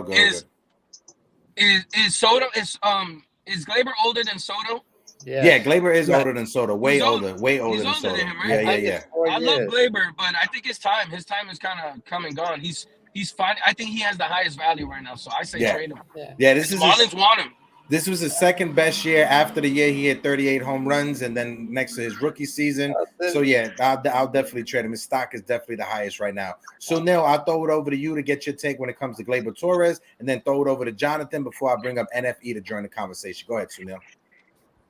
F: Is Soto is Gleyber older than Soto?
A: Yeah, Gleyber is older than Soto. Way older than Soto.
F: Him, right?
A: Yeah.
F: I love Gleyber, but I think his time is kind of come and gone. He's fine. I think he has the highest value right now, so I say trade him.
A: Yeah, this is
F: Marlins want him.
A: This was his second best year after the year he had 38 home runs, and then next to his rookie season. So yeah, I'll definitely trade him. His stock is definitely the highest right now. So Neil, I'll throw it over to you to get your take when it comes to Gleyber Torres, and then throw it over to Jonathan before I bring up NFE to join the conversation. Go ahead, Sunil.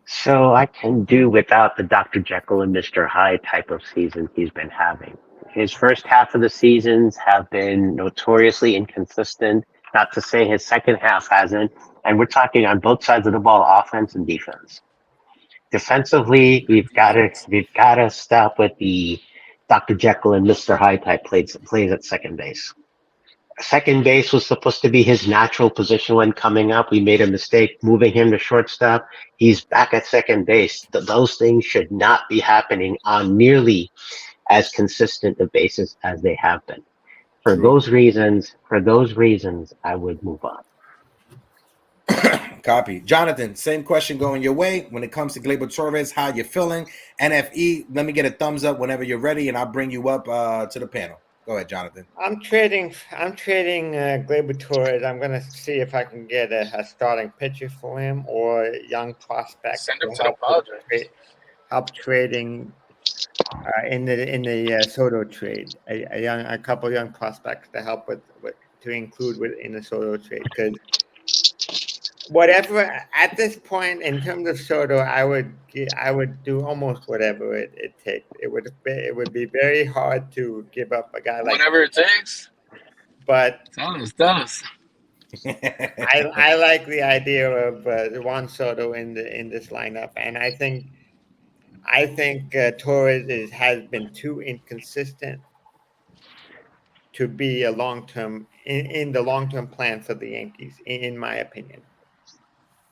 G: So I can do without the Dr. Jekyll and Mr. Hyde type of season he's been having. His first half of the seasons have been notoriously inconsistent, not to say his second half hasn't. And we're talking on both sides of the ball, offense and defense. Defensively, we've got to stop with the Dr. Jekyll and Mr. Hyde type plays at second base. Second base was supposed to be his natural position when coming up. We made a mistake moving him to shortstop. He's back at second base. Those things should not be happening on nearly as consistent a basis as they have been. For those reasons, I would move on.
A: Copy. Jonathan, same question going your way. When it comes to Gleyber Torres, how you feeling? NFE, let me get a thumbs up whenever you're ready, and I'll bring you up to the panel. Go ahead, Jonathan.
E: I'm trading Gleyber Torres. I'm going to see if I can get a starting pitcher for him or a young prospect.
F: Send him to the Padres.
E: Help trading in the Soto trade. A couple young prospects to help to include in the Soto trade, because whatever at this point in terms of Soto, I would do almost whatever it takes. It would be very hard to give up a guy like
F: whatever it takes.
E: But
F: tell us.
E: I like the idea of Juan Soto in this lineup, and I think Torres has been too inconsistent to be a long-term in the long-term plan for the Yankees, in my opinion.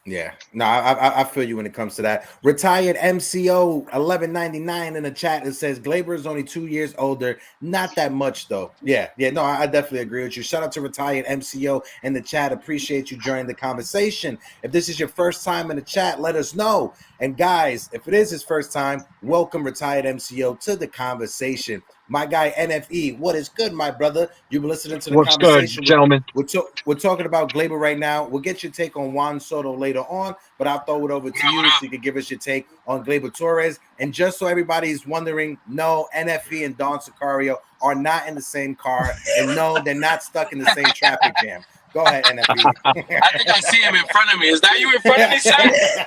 A: Yeah, no, I feel you when it comes to that. Retired MCO 1199 in the chat. It says Gleyber is only 2 years older. Not that much though. Yeah. No, I definitely agree with you. Shout out to Retired MCO in the chat. Appreciate you joining the conversation. If this is your first time in the chat, let us know. And guys, if it is his first time, welcome Retired MCO to the conversation. My guy NFE, what is good, my brother? You've been listening to the conversation.
H: Good, gentlemen?
A: We're talking about Gleyber right now. We'll get your take on Juan Soto later on, but I'll throw it over to you so you can give us your take on Gleyber Torres. And just so everybody's wondering, no, NFE and Don Sicario are not in the same car, and no, they're not stuck in the same traffic jam. Go ahead, NFE.
F: I think I see him in front of me. Is that you in front of me, son?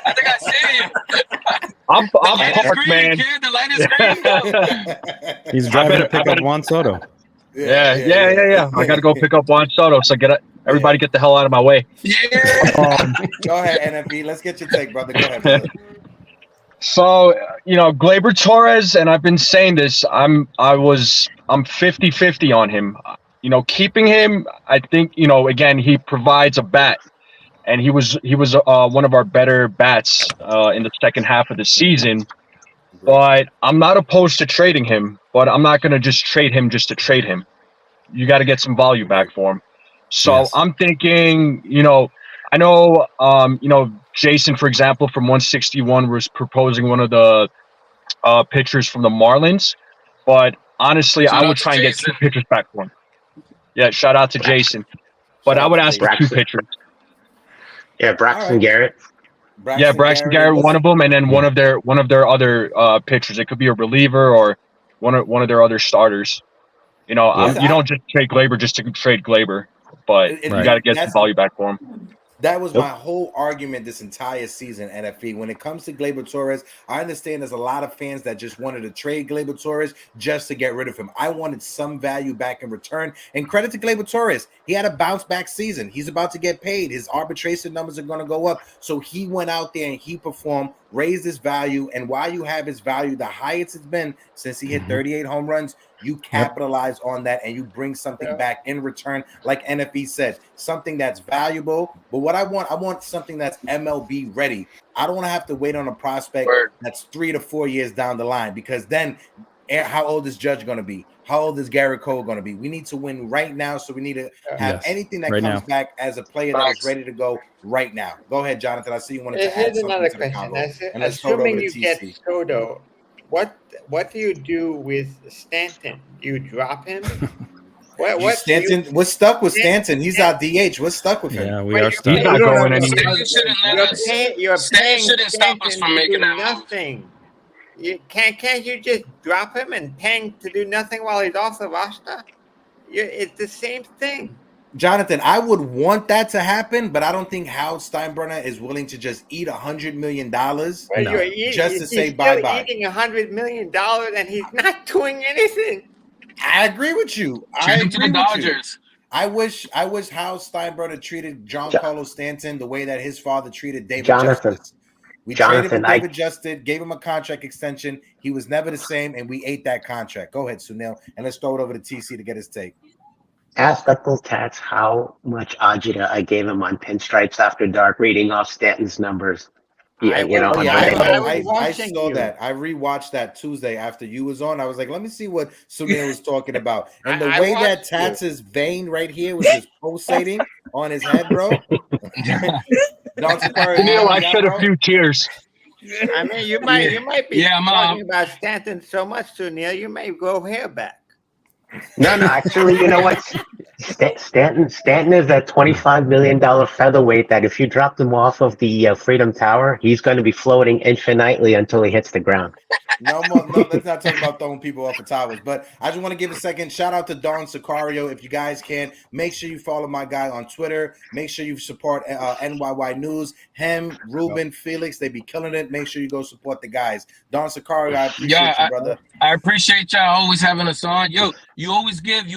F: I think I see him.
H: I'm parked, man.
F: Kid, the light is green.
B: He's driving to pick up Juan Soto.
H: Yeah. I got to go pick up Juan Soto. So everybody get the hell out of my way.
F: Yeah.
A: Go ahead, NFE. Let's get your take, brother. Go ahead, brother.
H: So, Gleyber Torres, and I've been saying this, I'm 50-50 on him. Keeping him, I think, again, he provides a bat, and he was one of our better bats in the second half of the season. But I'm not opposed to trading him, but I'm not going to just trade him just to trade him. You got to get some value back for him. So I'm thinking, I know, Jason, for example, from 161 was proposing one of the pitchers from the Marlins, but honestly, I would try and get 2 pitchers back for him. Yeah, shout out to Jason. But I would ask for 2 pitchers.
G: Yeah, Braxton Garrett.
H: Braxton Garrett, one of them, and then one of their other pitchers. It could be a reliever or one of their other starters. You don't just trade Gleyber just to trade Gleyber, but you got to get some value back for him.
A: That was my whole argument this entire season, NFE. When it comes to Gleyber Torres, I understand there's a lot of fans that just wanted to trade Gleyber Torres just to get rid of him. I wanted some value back in return. And credit to Gleyber Torres. He had a bounce-back season. He's about to get paid. His arbitration numbers are going to go up. So he went out there and he performed, raised his value. And while you have his value, the highest it's been since he hit 38 home runs, you capitalize on that and you bring something back in return, like NFE said, something that's valuable. But what I want something that's MLB ready. I don't want to have to wait on a prospect that's 3 to 4 years down the line, because then how old is Judge going to be? How old is Garrett Cole going to be? We need to win right now, so we need to have anything that comes back as a player that is ready to go right now. Go ahead, Jonathan. I see you wanted to add something to the combo.
E: Assuming you get Soto, what do you do with Stanton? Do you drop him?
A: Stanton? What's stuck with Stanton? He's our DH. What's stuck with him?
B: Yeah, we are stuck.
H: He's not going anywhere.
E: Stanton shouldn't stop us from making nothing. Can't you just drop him and pay him to do nothing while he's off the roster? It's the same thing.
A: Jonathan, I would want that to happen, but I don't think Howard Steinbrenner is willing to just eat $100 million just to say bye-bye.
E: He's eating $100 million and he's not doing anything.
A: I agree with you. I agree with you. I wish Howard Steinbrenner treated Giancarlo Stanton the way that his father treated David Justice. We traded for David Justice, gave him a contract extension. He was never the same, and we ate that contract. Go ahead, Sunil, and let's throw it over to TC to get his take.
G: Ask Uncle Tats how much agita I gave him on Pinstripes After Dark, reading off Stanton's numbers.
A: I saw that. I rewatched that Tuesday after you was on. I was like, let me see what Sunil was talking about. And the way that Tats' vein right here was just pulsating on his head, bro.
H: Sunil, I shed a few tears.
E: I mean, you might be talking about Stanton so much, Sunil, you may grow hair back.
G: No, actually, you know what? Stanton is that $25 million featherweight that if you dropped him off of the Freedom Tower, he's going to be floating infinitely until he hits the ground.
A: No, let's not talk about throwing people off the towers. But I just want to give a second shout out to Don Sicario. If you guys can, make sure you follow my guy on Twitter. Make sure you support NYY News. Him, Ruben, Felix, they be killing it. Make sure you go support the guys. Don Sicario, I appreciate you, brother.
F: I appreciate y'all always having us on. Yo, you always give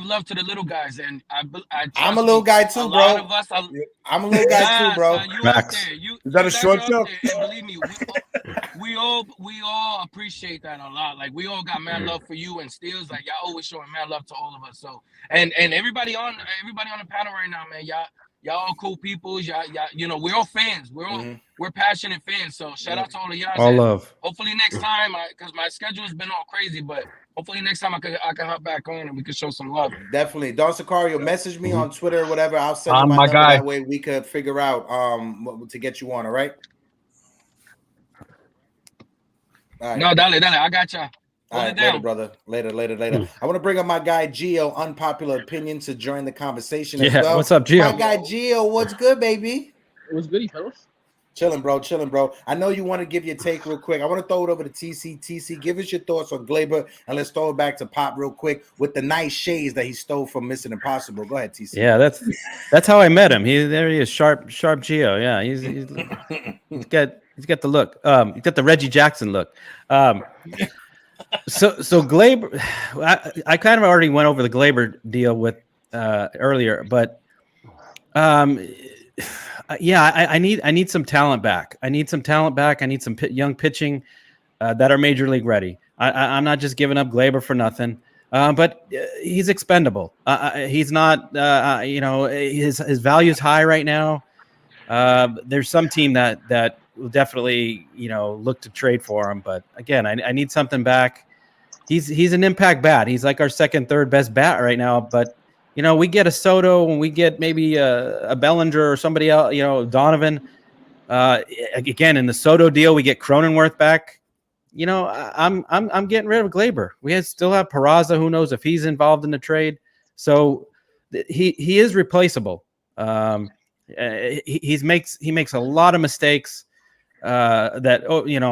F: love to the little guys, and
A: I'm a little guy too, bro. I'm a little guy too, bro.
D: Is that a short joke?
F: Believe me, we all appreciate that a lot. Like, we all got mad love for you and Steels. Like, y'all always showing mad love to all of us. So, and everybody on the panel right now, man, y'all all cool people. Y'all, we're all fans. We're passionate fans. So shout out to all of y'all.
B: All love.
F: Hopefully next time, because my schedule has been all crazy, but hopefully next time I can hop back on and we can show some love.
A: Definitely. Don Sicario, message me on Twitter or whatever. I'll send you my number. That way we could figure out to get you on. All right.
F: All right. No, dale, I got y'all.
A: All right, later, brother. Later. I want to bring up my guy Gio, Unpopular Opinion, to join the conversation as well.
B: What's up, Gio?
A: My guy Gio, what's good, baby?
I: What's goody, fellas?
A: Chilling, bro. I know you want to give your take real quick. I want to throw it over to TC. TC, give us your thoughts on Gleyber, and let's throw it back to Pop real quick with the nice shades that he stole from Mission Impossible. Go ahead, TC.
B: Yeah, that's how I met him. There he is, sharp Gio. Yeah, he's got the look. He's got the Reggie Jackson look. So Gleyber, I kind of already went over the Gleyber deal with earlier, but I need some talent back. I need some young pitching that are major league ready. I'm not just giving up Gleyber for nothing. But he's expendable. He's not. His value is high right now. There's some team that definitely, look to trade for him. But again, I need something back. He's an impact bat. He's like our second, third best bat right now. But we get a Soto and we get maybe a Bellinger or somebody else. Donovan. Again, in the Soto deal, we get Cronenworth back. I'm getting rid of Gleyber. We still have Peraza. Who knows if he's involved in the trade? So he is replaceable. He makes a lot of mistakes that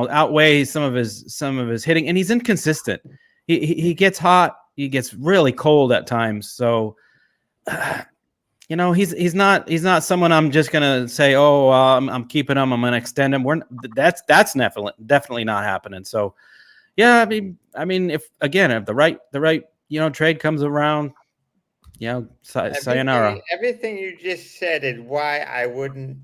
B: outweigh some of his hitting, and he's inconsistent. He gets hot, he gets really cold at times. So he's not someone I'm just gonna say, I'm keeping him, I'm gonna extend him. That's definitely not happening. So yeah, I mean if the right trade comes around, sayonara.
E: Everything you just said is why I wouldn't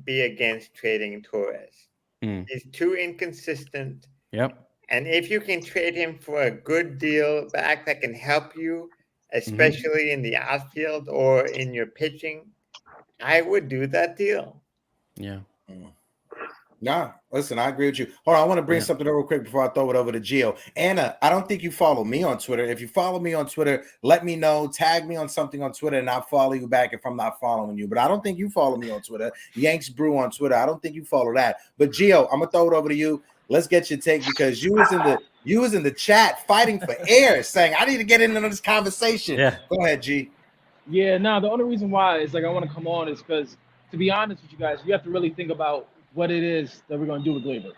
E: be against trading Torres. He's too inconsistent.
B: Yep.
E: And if you can trade him for a good deal back that can help you, especially in the outfield or in your pitching, I would do that deal.
B: Yeah.
A: Nah, listen, I agree with you. Hold on, I want to bring something up real quick before I throw it over to Gio. Anna, I don't think you follow me on Twitter. If you follow me on Twitter, let me know. Tag me on something on Twitter, and I'll follow you back if I'm not following you. But I don't think you follow me on Twitter. Yanks Brew on Twitter. I don't think you follow that. But Gio, I'm gonna throw it over to you. Let's get your take because you was in the chat fighting for air, saying I need to get into this conversation.
B: Yeah.
A: Go ahead, G.
I: Yeah, no, the only reason why is I want to come on is because, to be honest with you guys, you have to really think about what it is that we're going to do with Gleyber.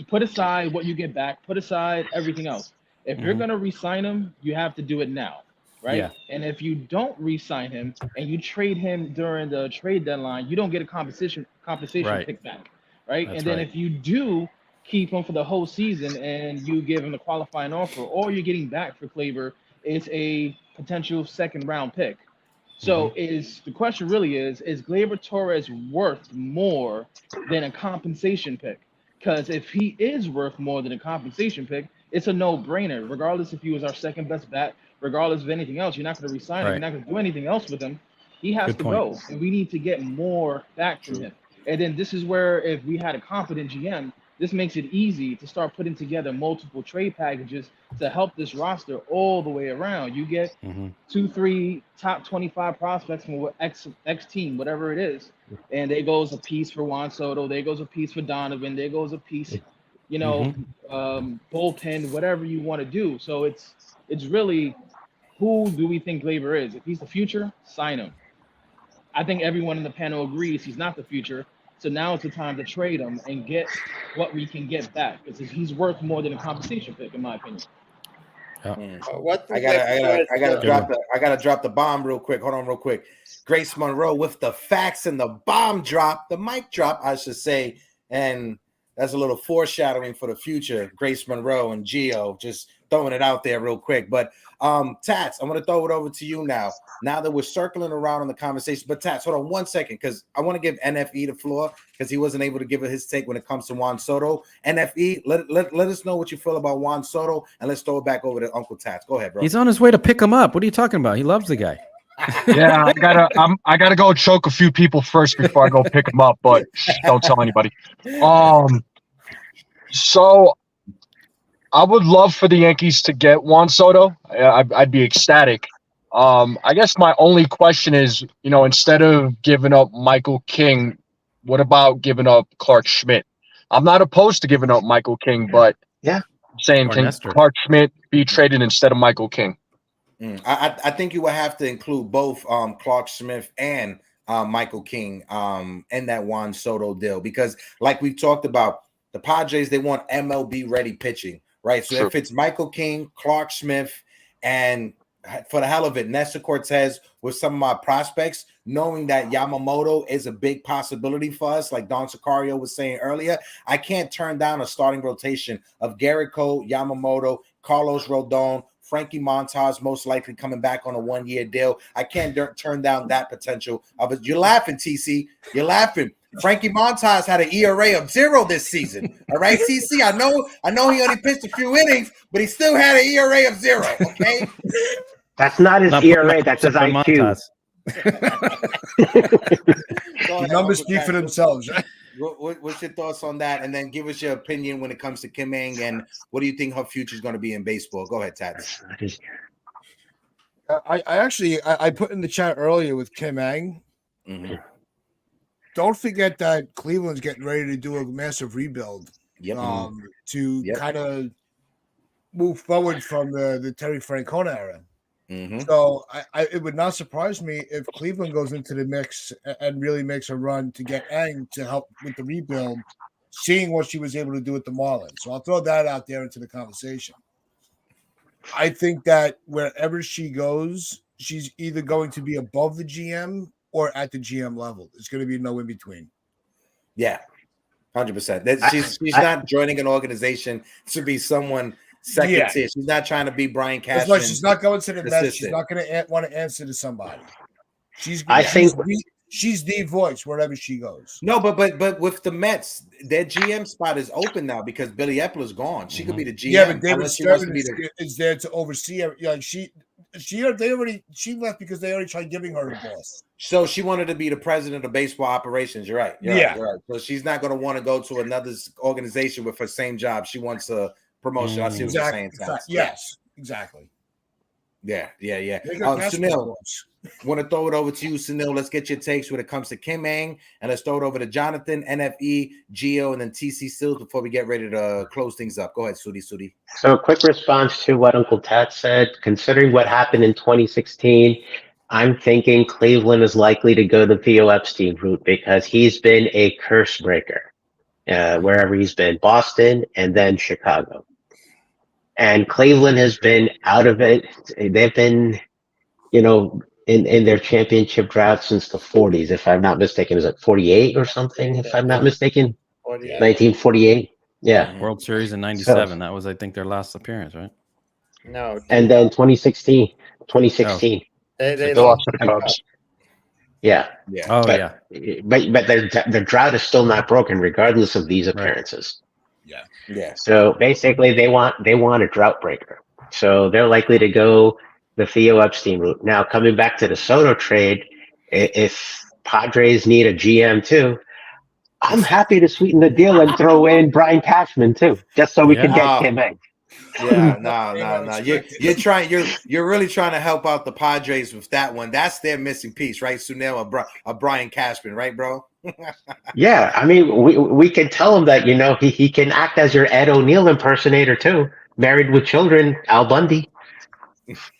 I: Put aside what you get back, put aside everything else. If you're going to re-sign him, you have to do it now, right?
B: Yeah.
I: And if you don't re-sign him and you trade him during the trade deadline, you don't get a compensation pick back, right?
B: That's
I: and then
B: right.
I: if you do keep him for the whole season and you give him a qualifying offer, all you're getting back for Gleyber is a potential second round pick. So the question really is Gleyber Torres worth more than a compensation pick? Because if he is worth more than a compensation pick, it's a no-brainer. Regardless if he was our second best bat, regardless of anything else, you're not going to re-sign him. You're not going to do anything else with him. He has to go, and we need to get more back from him. And then this is where if we had a competent GM, this makes it easy to start putting together multiple trade packages to help this roster all the way around. You get 2-3 top 25 prospects from X team, whatever it is. And there goes a piece for Juan Soto. There goes a piece for Donovan. There goes a piece, bullpen, whatever you want to do. So it's really, who do we think Gleyber is? If he's the future, sign him. I think everyone in the panel agrees he's not the future. So now it's the time to trade him and get what we can get back, because he's worth more than a compensation pick, in my opinion.
A: I gotta drop the bomb real quick. Hold on real quick. Grace Monroe with the facts and the bomb drop, the mic drop, I should say. And that's a little foreshadowing for the future. Grace Monroe and Gio, just throwing it out there real quick. But Tats, I'm gonna throw it over to you now. Now that we're circling around on the conversation, but Tats, hold on 1 second, because I want to give NFE the floor because he wasn't able to give it his take when it comes to Juan Soto. NFE, let us know what you feel about Juan Soto, and let's throw it back over to Uncle Tats. Go ahead, bro.
B: He's on his way to pick him up. What are you talking about? He loves the guy.
H: Yeah, I gotta go choke a few people first before I go pick him up, but don't tell anybody. So I would love for the Yankees to get Juan Soto. I'd be ecstatic. I guess my only question is, instead of giving up Michael King, what about giving up Clark Schmidt? I'm not opposed to giving up Michael King, but I'm saying can Clark Schmidt be traded instead of Michael King?
A: I think you would have to include both Clark Schmidt and Michael King in that Juan Soto deal, because like we've talked about, the Padres, they want MLB ready pitching, right? So if it's Michael King, Clark Schmidt, and for the hell of it, Nestor Cortez with some of my prospects, knowing that Yamamoto is a big possibility for us, like Don Sicario was saying earlier, I can't turn down a starting rotation of Garrett Cole, Yamamoto, Carlos Rodon, Frankie Montas most likely coming back on a 1-year deal. I can't turn down that potential of it. You're laughing, TC. You're laughing. Frankie Montas had an ERA of 0 this season. All right, TC. I know he only pitched a few innings, but he still had an ERA of 0. Okay.
G: That's not his ERA. That's his IQ.
D: The numbers speak for themselves.
A: What's your thoughts on that? And then give us your opinion when it comes to Kim Ng, and what do you think her future is going to be in baseball? Go ahead, Tats.
D: I actually put in the chat earlier with Kim Ng.
A: Mm-hmm.
D: Don't forget that Cleveland's getting ready to do a massive rebuild.
A: Yep.
D: To kind of move forward from the Terry Francona era.
A: Mm-hmm.
D: So it would not surprise me if Cleveland goes into the mix and really makes a run to get Ng to help with the rebuild, seeing what she was able to do with the Marlins. So I'll throw that out there into the conversation. I think that wherever she goes, she's either going to be above the GM or at the GM level. There's going to be no in between.
A: Yeah, 100%. She's not joining an organization to be someone second tier. She's not trying to be Brian Cashman.
D: That's why she's not going to the Mets. She's not going to want to answer to somebody. She's the voice wherever she goes.
A: No, but with the Mets, their GM spot is open now because Billy Epler's gone. She could be the GM.
D: Yeah, but David Stern is there to oversee. Like she left because they already tried giving her a boss.
A: So she wanted to be the president of baseball operations. You're right. You're right. So she's not going to want to go to another organization with her same job. She wants a promotion. I see what you're saying.
D: Yes, exactly.
A: Yeah. Sunil, want to throw it over to you, Sunil. Let's get your takes when it comes to Kim Ng, and let's throw it over to Jonathan, NFE, Gio, and then TC Sills before we get ready to close things up. Go ahead, Sudi.
G: So a quick response to what Uncle Tat said. Considering what happened in 2016, I'm thinking Cleveland is likely to go the Theo Epstein route because he's been a curse breaker wherever he's been, Boston and then Chicago. And Cleveland has been out of it. They've been, in their championship drought since the 40s, if I'm not mistaken. Is it 48 or something, if I'm not mistaken? 1948. Yeah.
B: World Series in 97. That was, I think, their last appearance, right?
E: No.
G: And then 2016.
E: They
H: lost to the Cubs.
G: Yeah.
B: Oh,
G: But their drought is still not broken, regardless of these appearances.
A: Yeah.
G: So basically, they want a drought breaker. So they're likely to go the Theo Epstein route. Now, coming back to the Soto trade, if Padres need a GM too, I'm happy to sweeten the deal and throw in Brian Cashman too, just so we can get Kim Ng.
A: Yeah, no. You're really trying to help out the Padres with that one. That's their missing piece, right? Sunil, a Brian Cashman, right, bro?
G: Yeah, I mean, we can tell him that he can act as your Ed O'Neill impersonator too. Married with children, Al Bundy.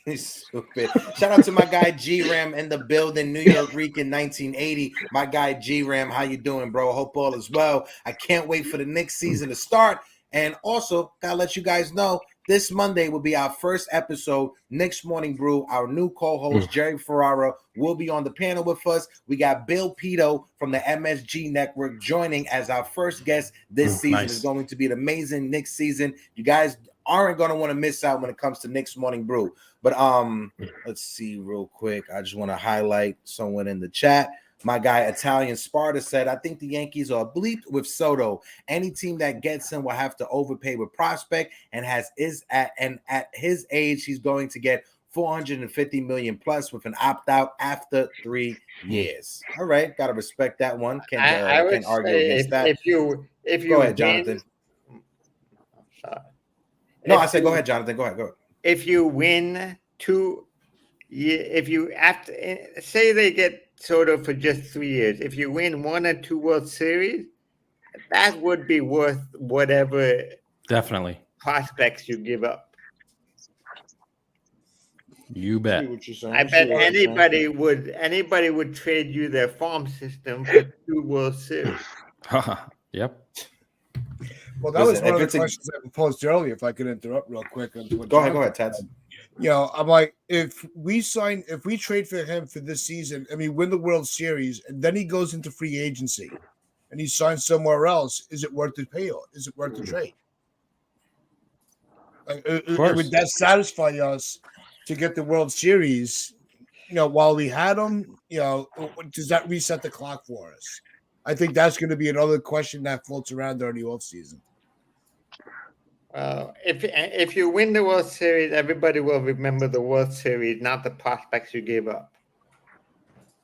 A: He's stupid. Shout out to my guy G-Ram in the building, New York Rican 1980. My guy G-Ram, how you doing, bro? Hope all is well. I can't wait for the Knicks season to start. And also, gotta let you guys know, this Monday will be our first episode, Knicks Morning Brew. Our new co-host, Jerry Ferrara, will be on the panel with us. We got Bill Pito from the MSG Network joining as our first guest this season. It's going to be an amazing Knicks season. You guys aren't going to want to miss out when it comes to Knicks Morning Brew. But let's see real quick. I just want to highlight someone in the chat. My guy Italian Sparta said, I think the Yankees are bleeped with Soto. Any team that gets him will have to overpay with prospect and at his age, he's going to get $450 million plus with an opt-out after 3 years. All right, gotta respect that one. Can't argue against that.
E: If you
A: go ahead, Jonathan. No, I said go ahead, Jonathan. Go ahead.
E: If you win say they get Soto for just 3 years, if you win 1 or 2 World Series, that would be worth whatever
B: definitely
E: prospects you give up.
B: You bet.
E: I bet anybody would trade you their farm system for 2 World Series.
B: Yep.
D: Well, that was one of the questions I proposed earlier. If I could interrupt real quick.
A: Go ahead, Ted.
D: I'm like, if we trade for him for this season, win the World Series, and then he goes into free agency, and he signs somewhere else, is it worth the payoff? Is it worth the trade? Would that satisfy us to get the World Series? While we had him, does that reset the clock for us? I think that's going to be another question that floats around during the offseason.
E: If you win the World Series, everybody will remember the World Series, not the prospects you gave up.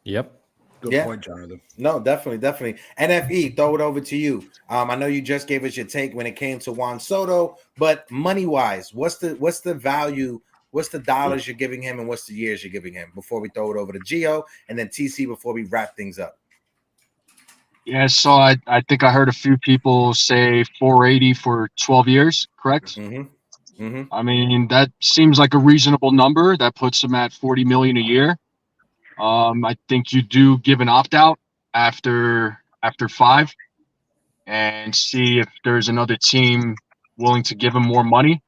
B: Yep.
D: Good point, Jonathan.
A: No, definitely. NFE, throw it over to you. I know you just gave us your take when it came to Juan Soto, but money-wise, what's the value? What's the dollars you're giving him, and what's the years you're giving him? Before we throw it over to Gio, and then TC before we wrap things up.
H: Yeah, so I think I heard a few people say 480 for 12 years, correct? I mean, that seems like a reasonable number. That puts him at 40 million a year. I think you do give an opt-out after 5 and see if there's another team willing to give him more money.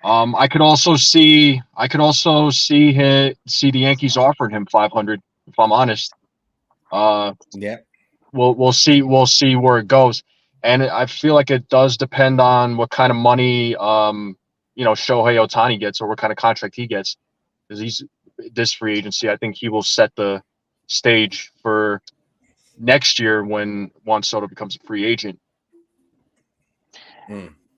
H: I could also see the Yankees offering him 500, if I'm honest. We'll see where it goes. And I feel like it does depend on what kind of money Shohei Ohtani gets, or what kind of contract he gets. Because he's this free agency, I think he will set the stage for next year when Juan Soto becomes a free agent.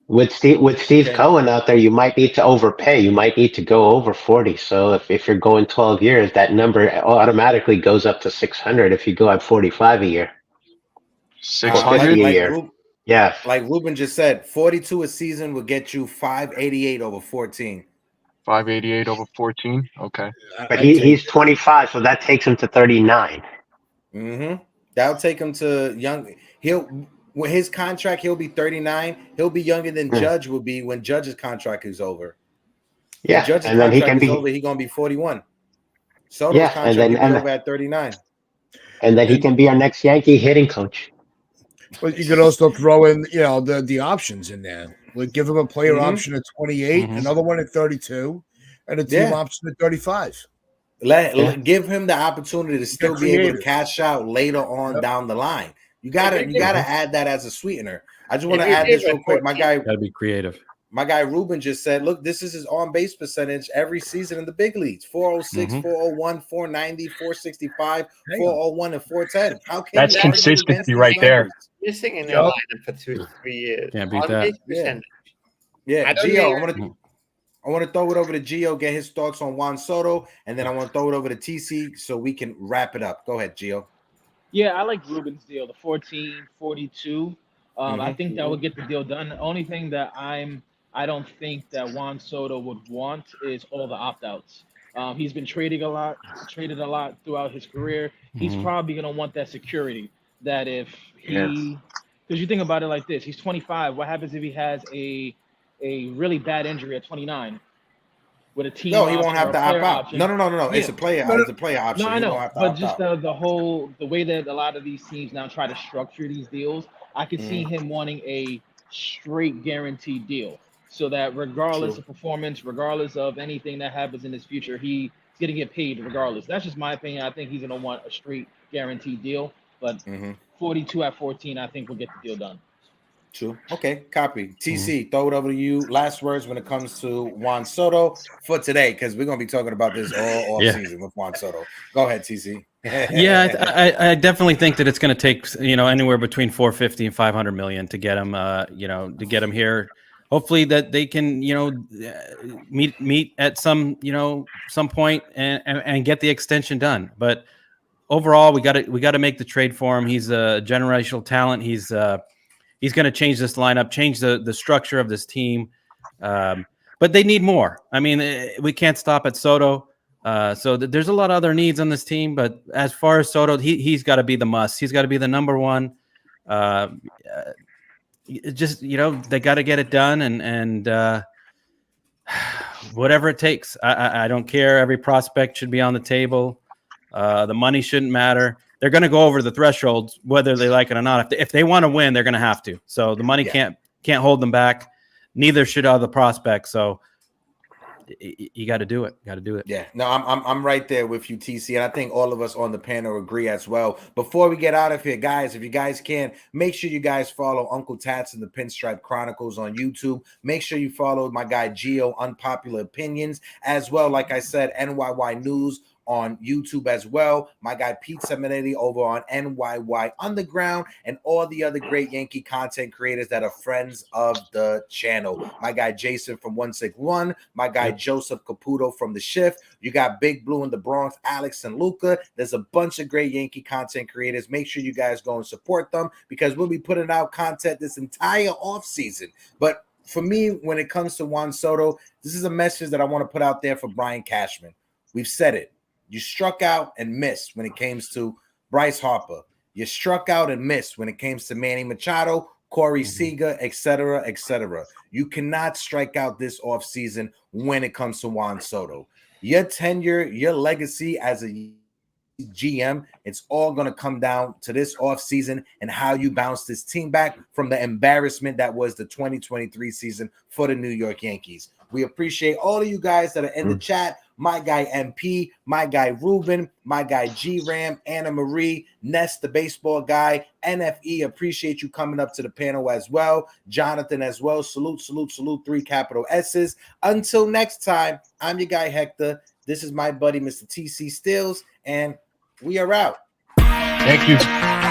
G: With Steve Cohen out there, you might need to overpay. You might need to go over 40. So if you're going 12 years, that number automatically goes up to 600 if you go at 45 a year.
H: 600
G: a year. Yeah.
A: Like Ruben just said, 42 a season will get you 588 over 14.
H: 588 over 14. Okay.
G: But he's 25, so that takes him to 39.
A: That'll take him to young. With his contract, he'll be 39. He'll be younger than Judge will be when Judge's contract is over.
G: Yeah,
A: Judge's
G: and then
A: contract is over. He's gonna be 41. Soto's contract will be over at 39.
G: And then he can be our next Yankee hitting coach.
D: But you could also throw in, the options in there. Like give him a player option at 28, another one at 32, and a team option at 35.
A: Give him the opportunity to still be able to cash out later on down the line. You gotta add that as a sweetener. I just want to add this real quick. My guy
B: gotta be creative.
A: My guy Ruben just said, look, this is his on-base percentage every season in the big leagues. 406, 401, 490, 465, 401, and 410. How can
H: that's consistency right there.
E: You're sitting in their lineup for 2 to 3 years.
B: Can't beat that.
A: Yeah. Gio, I want to throw it over to Gio, get his thoughts on Juan Soto, and then I want to throw it over to TC so we can wrap it up. Go ahead, Gio.
I: Yeah, I like Ruben's deal, the 14, 42. I think that would get the deal done. The only thing that I don't think that Juan Soto would want is all the opt-outs. He's been traded a lot throughout his career. He's probably going to want that security that if because you think about it like this, he's 25. What happens if he has a really bad injury at 29 with a team?
A: No, he won't have to opt out.
I: Option?
A: No. Yeah. It's a player. It's a player option.
I: No, I know. But just the way that a lot of these teams now try to structure these deals, I could see him wanting a straight guaranteed deal. So that regardless of performance, regardless of anything that happens in his future, he's going to get paid regardless. That's just my opinion. I think he's going to want a straight guaranteed deal. But 42 at 14, I think will get the deal done.
A: True. Okay, copy. TC, throw it over to you. Last words when it comes to Juan Soto for today, because we're going to be talking about this all off season with Juan Soto. Go ahead, TC.
B: I definitely think that it's going to take anywhere between 450 and 500 million to get him to get him here. Hopefully that they can meet at some point and get the extension done. But overall, we got to make the trade for him. He's a generational talent. He's going to change this lineup, change the structure of this team. But they need more. I mean, we can't stop at Soto. So there's a lot of other needs on this team. But as far as Soto, he's got to be the must. He's got to be the number one. Just they got to get it done, and whatever it takes. I don't care. Every prospect should be on the table. The money shouldn't matter. They're going to go over the thresholds whether they like it or not. If they want to win, they're going to have to. So the money can't hold them back. Neither should other prospects. So you got to do it.
A: Yeah, no, I'm right there with you, TC, and I think all of us on the panel agree as well. Before we get out of here, guys, if you guys can, make sure you guys follow Uncle Tats and the Pinstripe Chronicles on YouTube. Make sure you follow my guy Gio, Unpopular Opinions, as well. Like I said, NYY News on YouTube as well. My guy Pete Seminetti over on NYY Underground, and all the other great Yankee content creators that are friends of the channel. My guy Jason from 161, my guy Joseph Caputo from The Shift. You got Big Blue in the Bronx, Alex and Luca. There's a bunch of great Yankee content creators. Make sure you guys go and support them, because we'll be putting out content this entire off season. But for me, when it comes to Juan Soto, this is a message that I want to put out there for Brian Cashman. We've said it. You struck out and missed when it comes to Bryce Harper. You struck out and missed when it comes to Manny Machado, Corey Seager, etc., etc. You cannot strike out this offseason when it comes to Juan Soto. Your tenure, your legacy as a GM, it's all going to come down to this offseason and how you bounce this team back from the embarrassment that was the 2023 season for the New York Yankees. We appreciate all of you guys that are in the chat. My guy MP, my guy Ruben, my guy G-Ram, Anna Marie, Ness, the baseball guy, NFE, appreciate you coming up to the panel as well. Jonathan as well. Salute, salute, salute, 3 capital S's. Until next time, I'm your guy Hector. This is my buddy, Mr. TC Stills, and we are out.
H: Thank you.